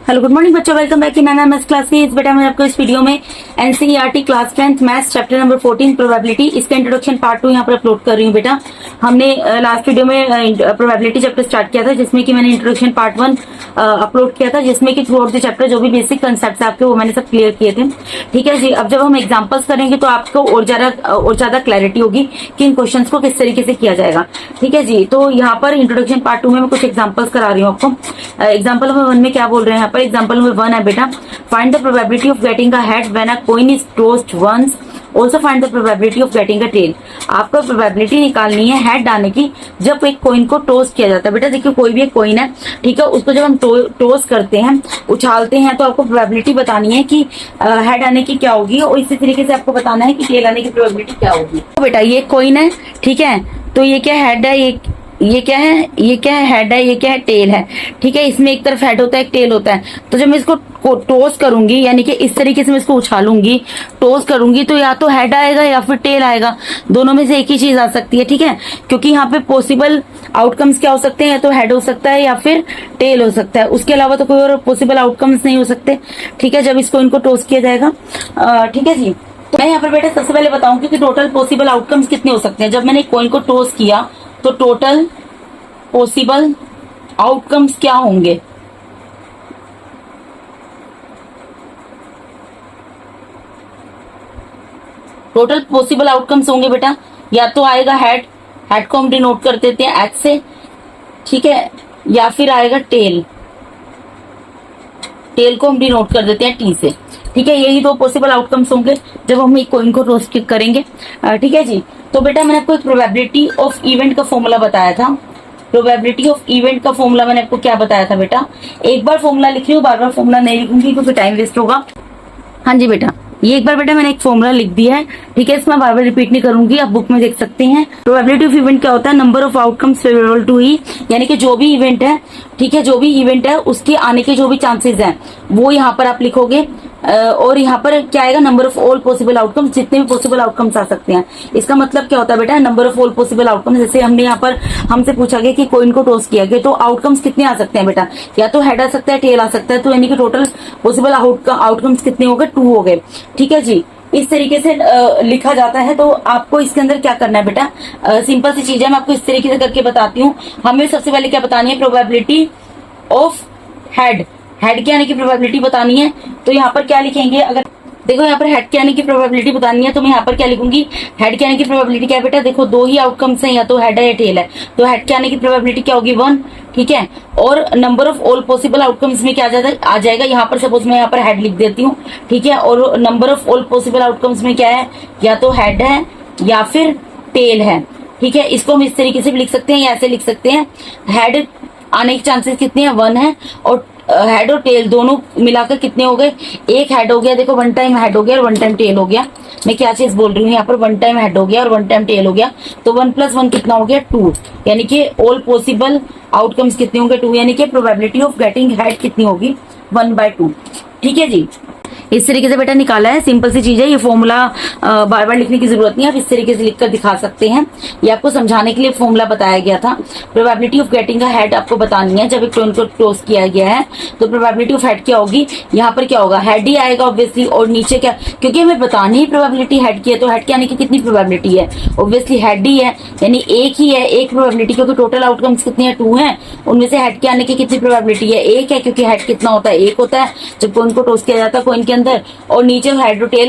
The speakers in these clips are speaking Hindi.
हेलो गुड मॉर्निंग बच्चों, welcome back in NMS classes. बेटा मैं आपको इस वीडियो में NCERT class 10th maths chapter number 14 probability इसका इंट्रोडक्शन पार्ट 2 यहाँ पर अपलोड कर रही हूँ। बेटा हमने लास्ट वीडियो में प्रोबेबिलिटी चैप्टर स्टार्ट किया था, जिसमें कि मैंने इंट्रोडक्शन पार्ट 1 अपलोड किया था, जिसमें कि थ्रू आउट द चैप्टर जो भी बेसिक कंसेप्ट आपके वो मैंने सब क्लियर किए थे। ठीक है जी। अब जब हम एग्जाम्पल्स करेंगे तो आपको और ज्यादा क्लैरिटी होगी कि इन क्वेश्चन को किस तरीके से किया जाएगा। ठीक है जी। तो यहाँ पर इंट्रोडक्शन पार्ट 2 में मैं कुछ एग्जाम्पल्स करा रही हूँ आपको। एग्जाम्पल नंबर 1 में क्या बोल रहे हैं यहाँ पर, एग्जाम्पल नंबर 1 है बेटा, find the probability of getting a head when a coin is tossed once, also find the probability of getting a tail. आपको प्रोबेबिलिटी निकालनी है हेड आने की जब एक कॉइन को टॉस किया जाता है। बेटा देखिए कोई भी एक कॉइन है, ठीक है, उसको जब हम टॉस करते हैं, उछालते हैं, तो आपको प्रोबेबिलिटी बतानी है कि हेड आने की क्या होगी, और इसी तरीके से आपको बताना है कि टेल आने की प्रोबेबिलिटी क्या होगी। तो बेटा ये कॉइन है, ठीक है, तो ये क्या हेड है, ये क्या है, ये क्या है, हेड है, ये क्या है, टेल है। ठीक है, इसमें एक तरफ हेड होता है, एक टेल होता है। तो जब मैं इसको टॉस करूंगी, यानी कि इस तरीके से मैं इसको उछालूंगी, टॉस करूंगी, तो या तो हेड आएगा या फिर टेल आएगा, दोनों में से एक ही चीज आ सकती है। ठीक है, क्योंकि यहाँ पे पॉसिबल आउटकम्स क्या हो सकते हैं, या तो हेड हो सकता है या फिर टेल हो सकता है, उसके अलावा तो कोई और पॉसिबल आउटकम्स नहीं हो सकते। ठीक है, जब इसको इनको टॉस किया जाएगा। ठीक है जी। तो मैं यहाँ पर बेटा सबसे पहले बताऊंगी कि टोटल पॉसिबल आउटकम्स कितने हो सकते हैं। जब मैंने कॉइन को टॉस किया तो टोटल पॉसिबल आउटकम्स क्या होंगे। टोटल पॉसिबल आउटकम्स होंगे बेटा, या तो आएगा हेड को हम डिनोट कर देते हैं एच से, ठीक है, या फिर आएगा टेल को हम डिनोट कर देते हैं टी से। ठीक है, यही दो पॉसिबल आउटकम्स होंगे जब हम एक कॉइन को टॉस करेंगे। ठीक है जी। तो बेटा मैंने आपको एक प्रोबेबिलिटी ऑफ इवेंट का फॉर्मूला बताया था। प्रोबेबिलिटी ऑफ इवेंट का फॉर्मूला मैंने आपको क्या बताया था बेटा, एक बार फॉर्मूला लिख रही हूँ, बार बार फॉर्मूला नहीं लिखूंगी क्योंकि टाइम वेस्ट होगा। हाँ जी बेटा, ये एक बार बेटा मैंने एक फॉर्मूला लिख दिया है। ठीक है, इसमें बार बार रिपीट नहीं करूंगी, आप बुक में देख सकते हैं। प्रोबेबिलिटी ऑफ इवेंट क्या होता है, number of outcomes favourable to ही, यानी कि जो भी इवेंट है, ठीक है, जो भी इवेंट है उसके आने के जो भी चांसेस हैं वो यहाँ पर आप लिखोगे, और यहाँ पर क्या आएगा, number of all possible outcomes, जितने भी पॉसिबल आउटकम्स आ सकते हैं। इसका मतलब क्या होता है बेटा, number of all possible outcomes, जैसे हमने यहाँ पर हमसे पूछा गया कि कॉइन को टॉस किया गया तो आउटकम्स कितने आ सकते हैं बेटा, या तो हेड आ सकता है, टेल आ सकता है, तो यानी कि टोटल पॉसिबल आउटकम्स कितने हो गए, 2 हो गए। ठीक है जी, इस तरीके से लिखा जाता है। तो आपको इसके अंदर क्या करना है बेटा, सिंपल सी चीज है, मैं आपको इस तरीके से करके बताती हूँ। हमें सबसे पहले क्या बतानी है, प्रोबेबिलिटी ऑफ हेड के आने की प्रोबेबिलिटी बतानी है। तो यहाँ पर क्या लिखेंगे, अगर देखो यहाँ पर हेड के आने की प्रोबेबिलिटी बतानी है तो मैं यहाँ पर क्या लिखूंगी, हेड के आने की प्रोबेबिलिटी क्या है बेटा, देखो दो ही आउटकम्स हैं, या तो हेड है या टेल है, तो हेड के आने की प्रोबेबिलिटी क्या होगी, 1। ठीक है, और number of all possible outcomes में क्या आ जाएगा, यहाँ पर सपोज मैं यहाँ पर हेड लिख देती हूँ। ठीक है, और number of all possible outcomes में क्या है, या तो हेड है या फिर टेल है। ठीक है, इसको हम इस तरीके से भी लिख सकते हैं या ऐसे लिख सकते हैं, हेड आने के चांसेस कितने हैं, 1 है, और हेड और टेल दोनों मिलाकर कितने हो गए, एक हेड हो गया, देखो 1 टाइम हेड हो गया और 1 टाइम टेल हो गया। मैं क्या चीज बोल रही हूँ यहाँ पर, 1 टाइम हेड हो गया और 1 टाइम टेल हो गया, तो 1 + 1 कितना हो गया, 2, यानी कि ऑल पॉसिबल आउटकम्स कितने होंगे, 2, यानी कि प्रोबेबिलिटी ऑफ गेटिंग हेड कितनी होगी, 1/2। ठीक है जी, इस तरीके से बेटा निकाला है, सिंपल सी चीज है। ये फॉर्मूला बार बार लिखने की जरूरत नहीं है, आप इस तरीके से लिखकर दिखा सकते हैं। ये आपको समझाने के लिए फॉर्मूला बताया गया था। Probability of getting a head आपको बतानी है, जब एक कॉइन को टॉस किया गया है तो प्रोबेबिलिटी ऑफ हेड क्या होगी, यहाँ पर क्या होगा, हेड ही आएगा ऑब्वियसली, और नीचे क्या, क्योंकि हमें बतानी ही प्रोबेबिलिटी हेड की है, तो हेड के आने की कितनी प्रोबेबिलिटी है, ऑब्वियसली हेड ही है, यानी एक ही है, एक प्रोबेबिलिटी, क्योंकि टोटल आउटकम्स कितने हैं, 2 हैं, उनमें से हेड के आने की कितनी प्रोबेबिलिटी है, 1 है, क्योंकि हेड कितना होता है, 1 होता है जब कॉइन को टॉस किया जाता है कॉइन के अंदर, और नीचे हेड है,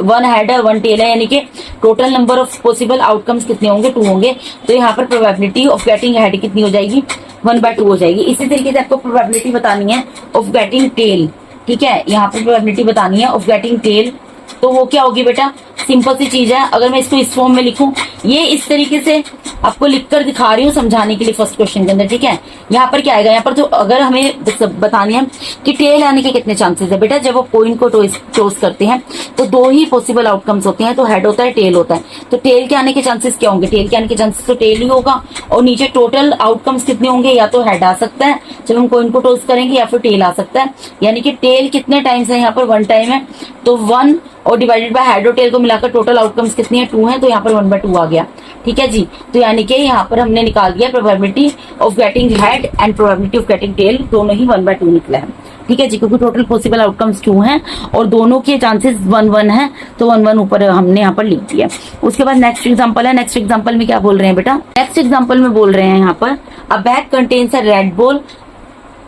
1 हेड है 1 टेल है, यानी कि total number of possible outcomes कितने होंगे, 2 होंगे। तो यहाँ पर प्रोबेबिलिटी ऑफ गेटिंग हेड कितनी हो जाएगी, 1/2 हो जाएगी। इसी तरीके से आपको प्रोबेबिलिटी बतानी है ऑफ गेटिंग टेल। ठीक है, यहाँ पर प्रोबेबिलिटी बतानी है ऑफ गेटिंग टेल, तो वो क्या होगी बेटा, सिंपल सी चीज है। अगर मैं इसको इस फॉर्म में लिखूं, ये इस तरीके से आपको लिखकर दिखा रही हूँ समझाने के लिए फर्स्ट क्वेश्चन के अंदर। ठीक है, यहाँ पर क्या आएगा, यहाँ पर तो अगर हमें बतानी है कि टेल आने के कितने चांसेस है बेटा, जब वो कॉइन को टॉस करते हैं तो 2 ही पॉसिबल आउटकम्स होते हैं, तो हेड होता है, टेल होता है। तो टेल के आने के चांसेस क्या होंगे, टेल के आने के चांसेस तो टेल ही होगा, और नीचे टोटल आउटकम्स कितने होंगे, या तो हेड आ सकता है जब हम कॉइन को टॉस करेंगे, या फिर टेल आ सकता है, यानी कि टेल कितने टाइम्स है, यहाँ पर 1 टाइम है, तो 1 और डिवाइडेड बाय हेड और टेल को मिला का टोटल आउटकम्स कितनी है, 2 है, तो यहाँ पर 1/2 आ गया। ठीक है जी, तो यानी कि यहाँ पर हमने निकाल दिया probability of getting head and probability of getting tail, दोनों ही 1/2 निकला है। ठीक है जी, क्योंकि टोटल पॉसिबल आउटकम्स 2 हैं और दोनों के चांसेस 1-1 है, तो 1-1 ऊपर हमने यहाँ पर लिख दिया। उसके बाद नेक्स्ट एग्जांपल है। नेक्स्ट एग्जांपल में क्या बोल रहे हैं बेटा, नेक्स्ट एग्जांपल में बोल रहे हैं यहाँ पर अ bag contains a red ball,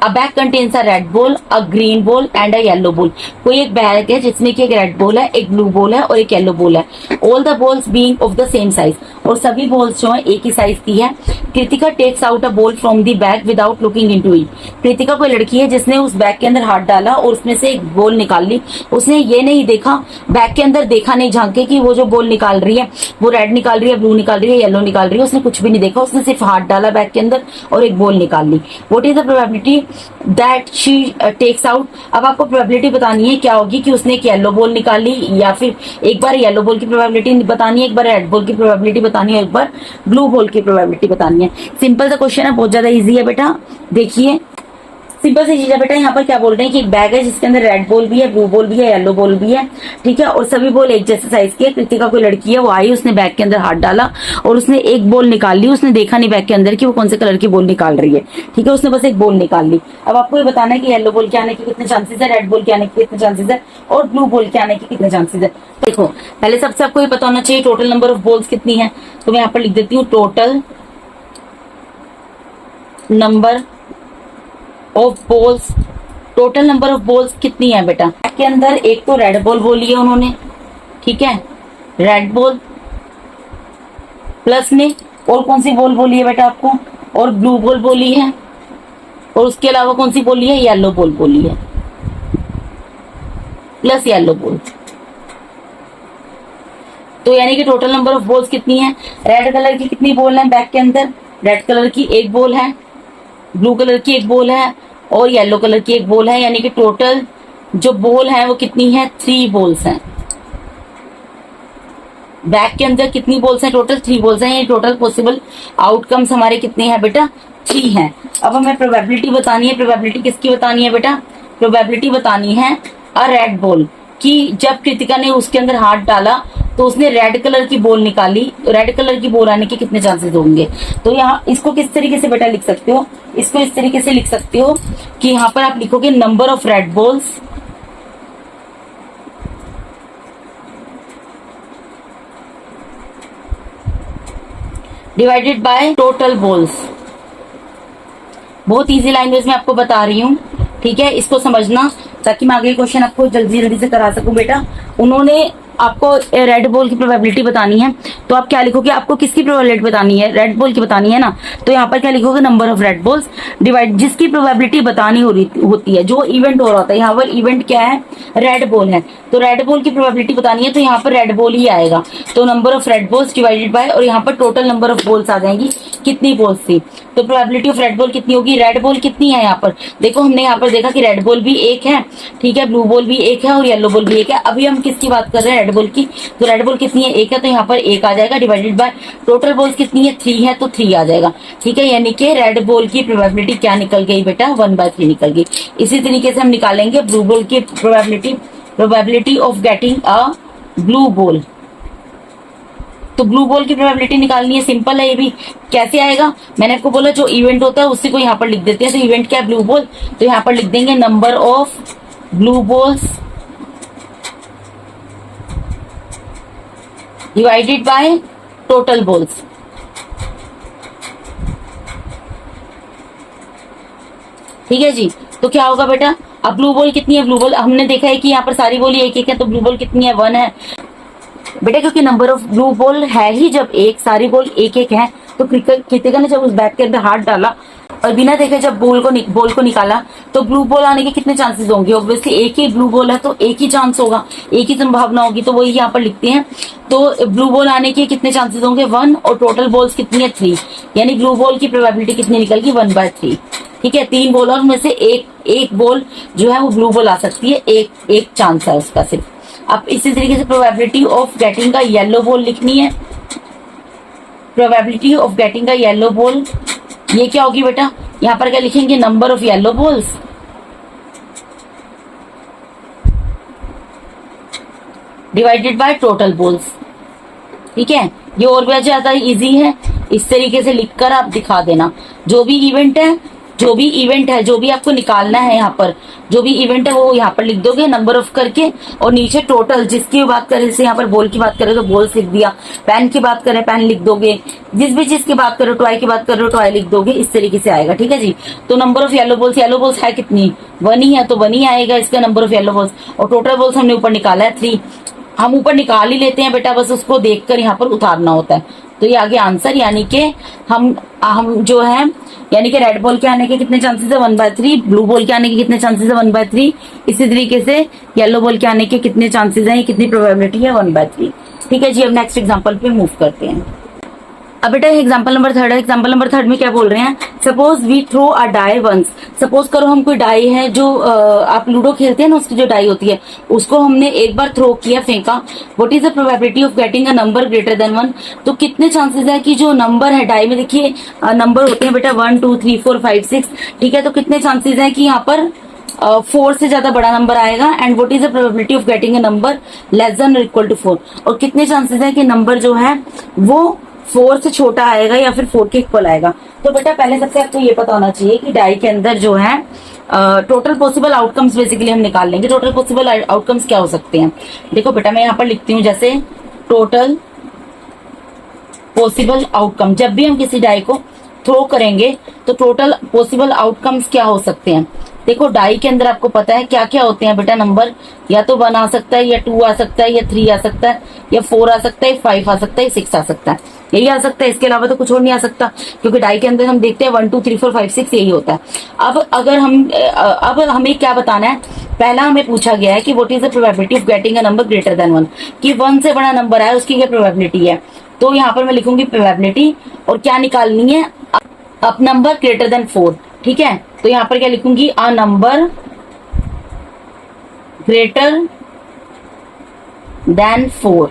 a bag contains a red ball, a green ball and a yellow ball. कोई एक बैग है जिसमें कि एक रेड बॉल है, एक ब्लू बॉल है और एक येलो बॉल है। All the balls being of the same size, और सभी बॉल्स जो है एक ही साइज की है। Kritika takes out a ball from the bag without looking into it. Kritika कोई लड़की है जिसने उस बैग के अंदर हाथ डाला और उसमें से एक बॉल निकाल ली। उसने ये नहीं देखा, बैग के अंदर देखा नहीं झांके कि वो जो बॉल निकाल रही है वो रेड निकाल रही है, ब्लू निकाल रही है, येलो निकाल रही है। उसने कुछ भी नहीं देखा, उसने सिर्फ हाथ डाला बैग के अंदर और एक बॉल निकाल ली। What is the probability that she takes out. अब आपको प्रोबेबिलिटी बतानी है क्या होगी कि उसने एक येलो बॉल निकाली, या फिर एक बार येलो बॉल की प्रोबेबिलिटी बतानी है, एक बार रेड बॉल की प्रोबेबिलिटी बतानी है, एक बार ब्लू बॉल की प्रोबेबिलिटी बतानी है। सिंपल सा क्वेश्चन है, बहुत ज्यादा इजी है बेटा। देखिए सिंपल सी चीज है बेटा, यहाँ पर क्या बोल रहे हैं कि एक बैग है जिसके अंदर रेड बॉल भी है, ब्लू बॉल भी है, येलो बॉल भी है। ठीक है, और सभी बॉल एक जैसे साइज की है। कृतिका कोई लड़की है, वो आई, उसने बैग के अंदर हाथ डाला और उसने एक बॉल निकाल ली। उसने देखा नहीं बैग के अंदर कि वो कौन से कलर की बॉल निकाल रही है। ठीक है, उसने बस एक बॉल निकाल ली। अब आपको ये बताना है कि येलो बॉल के आने के कितने चांसेस है, रेड बॉल के आने के कितने चांसेस है और ब्लू बॉल के आने के कितने चांसेस है। देखो पहले सबसे आपको ये पता होना चाहिए टोटल नंबर ऑफ बॉल्स कितनी है। तो मैं यहाँ पर लिख देती हूँ total number of balls. Total number of balls कितनी है बेटा, के अंदर एक तो रेड बॉल बोली है उन्होंने। ठीक है, रेड बॉल प्लस में और कौन सी बॉल बोली है बेटा आपको, और ब्लू बॉल बोली है, और उसके अलावा कौन सी बोली है, येलो बॉल बोली है, प्लस येलो बॉल। तो यानी कि टोटल नंबर ऑफ बॉल्स कितनी है। रेड कलर की कितनी बॉल है बैग के अंदर, रेड कलर की एक बॉल है, ब्लू कलर की एक बॉल है और येलो कलर की एक बॉल है। यानी कि टोटल जो बॉल है वो कितनी है, 3 बॉल्स हैं। बैग के अंदर कितनी बॉल्स हैं, टोटल 3 बॉल्स हैं। ये टोटल पॉसिबल आउटकम्स हमारे कितने हैं बेटा, 3 हैं। अब हमें प्रोबेबिलिटी बतानी है। प्रोबेबिलिटी किसकी बतानी है बेटा, प्रोबेबिलिटी बतानी है अ रेड बॉल कि जब कृतिका ने उसके अंदर हाथ डाला तो उसने रेड कलर की बॉल निकाली। रेड कलर की बॉल आने के कितने चांसेस होंगे। तो यहाँ इसको किस तरीके से बेटा लिख सकते हो, इसको इस तरीके से लिख सकते हो कि यहाँ पर आप लिखोगे number of red balls divided by total balls. बहुत इजी लैंग्वेज में आपको बता रही हूँ। ठीक है, इसको समझना ताकि मैं आगे क्वेश्चन आपको जल्दी जल्दी से करा सकूं बेटा। उन्होंने आपको रेड बॉल की प्रोबेबिलिटी बतानी है, तो आप क्या लिखोगे, आपको किसकी प्रोबेबिलिटी बतानी है, रेड बॉल की बतानी है ना। तो यहाँ पर क्या लिखोगे, number of red balls divide, जिसकी प्रोबेबिलिटी बतानी होती है, जो इवेंट हो रहा होता है। यहाँ पर इवेंट क्या है, रेड बॉल है, तो रेड बॉल की प्रोबेबिलिटी बतानी है, तो यहाँ पर रेड बॉल ही आएगा। तो number of red balls divided by, और यहाँ पर टोटल नंबर ऑफ बॉल्स आ जाएंगी, कितनी बॉल्स थी। तो प्रोबेबिलिटी ऑफ रेड बॉल कितनी होगी, रेड बॉल कितनी है यहाँ पर, देखो हमने यहाँ पर देखा कि रेड बॉल भी एक है, ठीक है, ब्लू बॉल भी एक है और येलो बॉल भी एक है। अभी हम किसकी बात कर रहे हैं, रेड बॉल की। तो रेड बॉल कितनी है, एक है, तो यहाँ पर एक आ जाएगा डिवाइडेड बाय टोटल बॉल्स कितनी है, 3 है, तो 3 आ जाएगा। ठीक है, यानी कि रेड बॉल की प्रोबेबिलिटी क्या निकल गई बेटा, 1/3 निकल गई। इसी तरीके से हम निकालेंगे ब्लू बॉल की probability, probability of getting a blue ball. तो ब्लू बॉल की प्रोबेबिलिटी निकालनी है, सिंपल है ये भी। कैसे आएगा, मैंने आपको बोला जो इवेंट होता है उसी को यहाँ पर लिख देते हैं। तो इवेंट क्या है, ब्लू बॉल, तो यहाँ पर लिख देंगे number of blue balls divided by total balls. ठीक है जी, तो क्या होगा बेटा, अब ब्लू बॉल कितनी है, ब्लू बॉल हमने देखा है कि यहाँ पर सारी बॉल एक एक है, तो ब्लू बॉल कितनी है, 1 है बेटा, क्योंकि नंबर ऑफ ब्लू बॉल है ही जब एक, सारी बॉल एक एक है। तो कृतिका ने जब उस बैग के अंदर हाथ डाला और बिना देखे जब बॉल को निकाला, तो ब्लू बॉल आने के कितने चांसेस होंगे, ऑब्वियसली एक ही ब्लू बॉल है तो एक ही चांस होगा, एक ही संभावना होगी। तो वही यहाँ पर लिखते हैं। तो ब्लू बॉल आने के कितने चांसेस होंगे, 1, और टोटल बॉल्स कितनी है, 3, यानी ब्लू बॉल की प्रोबेबिलिटी कितनी निकल गई, 1/3। ठीक है, 3 बॉल और में से एक बॉल जो है वो ब्लू बॉल आ सकती है, एक चांस है उसका सिर्फ। अब इसी तरीके से प्रोबेबिलिटी ऑफ गेटिंग का येलो बॉल लिखनी है। प्रोबेबिलिटी ऑफ गेटिंग का येलो बॉल ये क्या होगी बेटा, यहाँ पर क्या लिखेंगे, number of yellow balls divided by total balls. ठीक है, ये और भी ज्यादा इजी है, इस तरीके से लिखकर आप दिखा देना। जो भी इवेंट है, जो भी आपको निकालना है, यहाँ पर जो भी इवेंट है वो यहाँ पर लिख दोगे नंबर ऑफ करके, और नीचे टोटल, जिसकी बात करें, जैसे यहाँ पर बॉल की बात करें तो बॉल्स लिख दिया, पेन की बात करें पेन लिख दोगे, जिस भी चीज की बात करो, टॉय की बात करो टॉय लिख दोगे, इस तरीके से आएगा। ठीक है जी। तो नंबर ऑफ येलो बॉल्स है कितनी, 1 ही है, तो 1 ही आएगा इसका नंबर ऑफ येलो बॉल्स। और टोटल बॉल्स हमने ऊपर निकाला है 3, हम ऊपर निकाल ही लेते हैं बेटा, बस उसको देखकर यहाँ पर उतारना होता है। तो ये आगे आंसर, यानी कि हम जो है, यानी कि रेड बॉल के आने के कितने चांसेस है 1/3, ब्लू बॉल के आने के कितने चांसेस है 1/3, इसी तरीके से येलो बॉल के आने के कितने चांसेस हैं, कितनी प्रोबेबिलिटी है 1/3। ठीक है जी। अब नेक्स्ट एग्जांपल पे मूव करते हैं। अब बेटा एग्जाम्पल नंबर 3 है। एग्जाम्पल नंबर 3 में क्या बोल रहे हैं, suppose we throw a die once. Suppose करो हम कोई डाई है, जो आप लूडो खेलते हैं ना, उसकी जो डाई होती है, उसको हमने एक बार थ्रो किया, फेंका। What is the probability of getting a number greater than 1। तो कितने चांसेस है कि जो नंबर है डाई में, देखिए नंबर होते हैं बेटा 1 2 3 4 5 6। ठीक है, तो कितने चांसेस है कि यहाँ पर 4 से ज्यादा बड़ा नंबर आएगा। And what is the probability of getting a number less then और इक्वल टू 4। और कितने चांसेस है कि नंबर जो है वो 4 से छोटा आएगा या फिर 4 के इक्वल आएगा। तो बेटा पहले सबसे आपको ये पता होना चाहिए कि डाई के अंदर जो है टोटल पॉसिबल आउटकम्स बेसिकली हम निकाल लेंगे। टोटल पॉसिबल आउटकम्स क्या हो सकते हैं, देखो बेटा मैं यहाँ पर लिखती हूँ, जैसे टोटल पॉसिबल आउटकम, जब भी हम किसी डाई को थ्रो करेंगे तो टोटल पॉसिबल आउटकम्स क्या हो सकते हैं। देखो डाई के अंदर आपको पता है क्या क्या होते हैं बेटा, नंबर या तो 1 आ सकता है, या 2 आ सकता है, या 3 आ सकता है, या 4 आ सकता है, 5 आ सकता है, 6 आ सकता है, यही आ सकता है। इसके अलावा तो कुछ और नहीं आ सकता, क्योंकि डाई के अंदर हम देखते हैं 1 2 3 4 5 6 यही होता है। अब हमें क्या बताना है, पहला हमें पूछा गया है कि what is the probability of getting a number greater than 1, कि 1 से बड़ा नंबर आए उसकी क्या प्रोबेबिलिटी है। तो यहाँ पर मैं लिखूंगी प्रोबेबिलिटी, और क्या निकालनी है, अ नंबर ग्रेटर देन 4। ठीक है, तो यहाँ पर क्या लिखूंगी, अ नंबर ग्रेटर देन 4।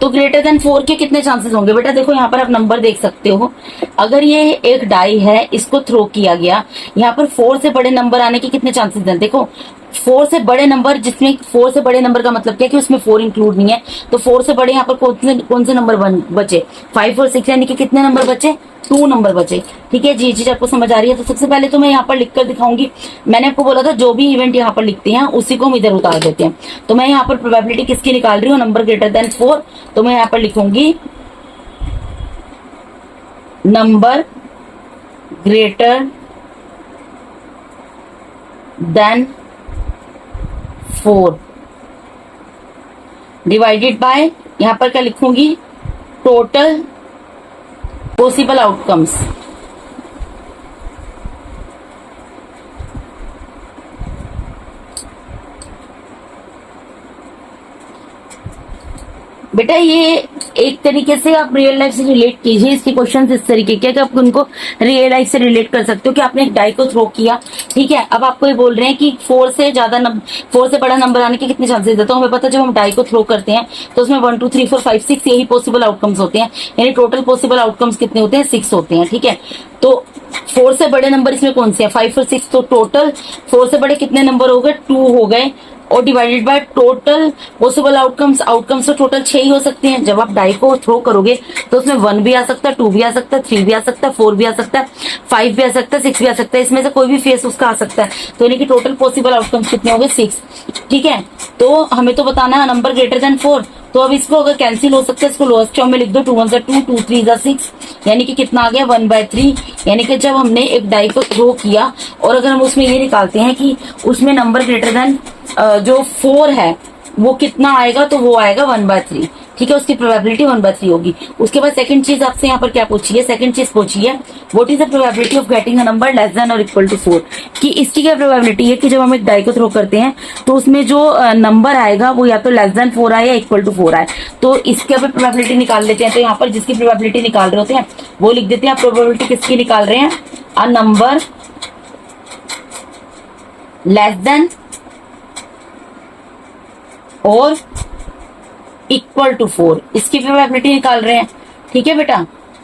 तो ग्रेटर देन 4 के कितने चांसेस होंगे बेटा, देखो यहाँ पर आप नंबर देख सकते हो। अगर ये एक डाई है, इसको थ्रो किया गया, यहाँ पर 4 से बड़े नंबर आने के कितने चांसेस हैं। देखो 4 से बड़े नंबर, जिसमें 4 से बड़े नंबर का मतलब क्या है कि उसमें 4 इंक्लूड नहीं है। तो 4 से बड़े यहाँ पर कौन से नंबर बचे, 5 और 6, यानी कि कितने नंबर बचे, 2 नंबर बचे। ठीक है जी, ये चीज आपको समझ आ रही है। तो सबसे पहले तो मैं यहाँ पर लिखकर दिखाऊंगी। मैंने आपको बोला था जो भी इवेंट यहाँ पर लिखते हैं उसी को हम इधर उतार देते हैं। तो मैं यहाँ पर प्रोबेबिलिटी किसकी निकाल रही हूँ, नंबर ग्रेटर देन 4। तो मैं यहाँ पर लिखूंगी number greater than 4 divided by, यहां पर क्या लिखूंगी, टोटल पॉसिबल आउटकम्स। बेटा ये एक तरीके से आप रियल लाइफ से रिलेट कीजिए इसके क्वेश्चन इस तरीके के कि आप उनको रियल लाइफ से रिलेट कर सकते हो कि आपने एक डाई को थ्रो किया। ठीक है, अब आपको ये बोल रहे हैं कि 4 से बड़ा नंबर आने के कितने चांसेस है। तो हमें पता है जब हम डाई को थ्रो करते हैं तो उसमें 1 2 3 4 5 6 यही पॉसिबल आउटकम्स होते हैं, यानी टोटल पॉसिबल आउटकम्स कितने होते हैं, 6 होते हैं। ठीक है, तो 4 से बड़े नंबर इसमें कौन से हैं, 5 और 6। तो टोटल 4 से बड़े कितने नंबर हो गए, 2 हो गए, और divided by total possible outcomes तो टोटल 6 ही हो सकते हैं। जब आप डाई को थ्रो करोगे तो उसमें 1 भी आ सकता है, 2 भी आ सकता है, 3 भी आ सकता है, 4 भी आ सकता है, 5 भी आ सकता है, 6 भी आ सकता है, इसमें से कोई भी फेस उसका आ सकता है। तो यानी कि टोटल पॉसिबल आउटकम्स कितने हो गए, 6। ठीक है, तो हमें तो बताना है नंबर ग्रेटर देन 4। तो अब इसको अगर कैंसिल हो सकता है, इसको लोएस्ट टर्म में लिख दो, 2 1 2 2 3 6, यानी कि कितना आ गया 1/3। यानी कि जब हमने एक डाई को थ्रो किया और अगर हम उसमें ये निकालते हैं कि उसमें नंबर ग्रेटर देन जो 4 है वो कितना आएगा, तो वो आएगा 1/3। ठीक है, उसकी प्रोबेबिलिटी 1/3 होगी। उसके बाद सेकंड चीज आपसे यहाँ पर क्या पूछी है, सेकंड चीज पूछी है what is the probability of getting a number less then और इक्वल टू 4, कि इसकी क्या प्रोबेबिलिटी है कि जब हम एक डाई को थ्रो करते हैं तो उसमें जो नंबर आएगा वो या तो लेस देन 4 आए या इक्वल टू 4 आए। तो इसके भी प्रोबेबिलिटी निकाल लेते हैं। तो यहाँ पर जिसकी प्रोबेबिलिटी निकाल रहे होते हैं वो लिख देते हैं। आप प्रोबेबिलिटी किसकी निकाल रहे हैं, अ नंबर लेस देन और इक्वल टू 4, इसकी प्रोबेबिलिटी निकाल रहे हैं। ठीक है बेटा,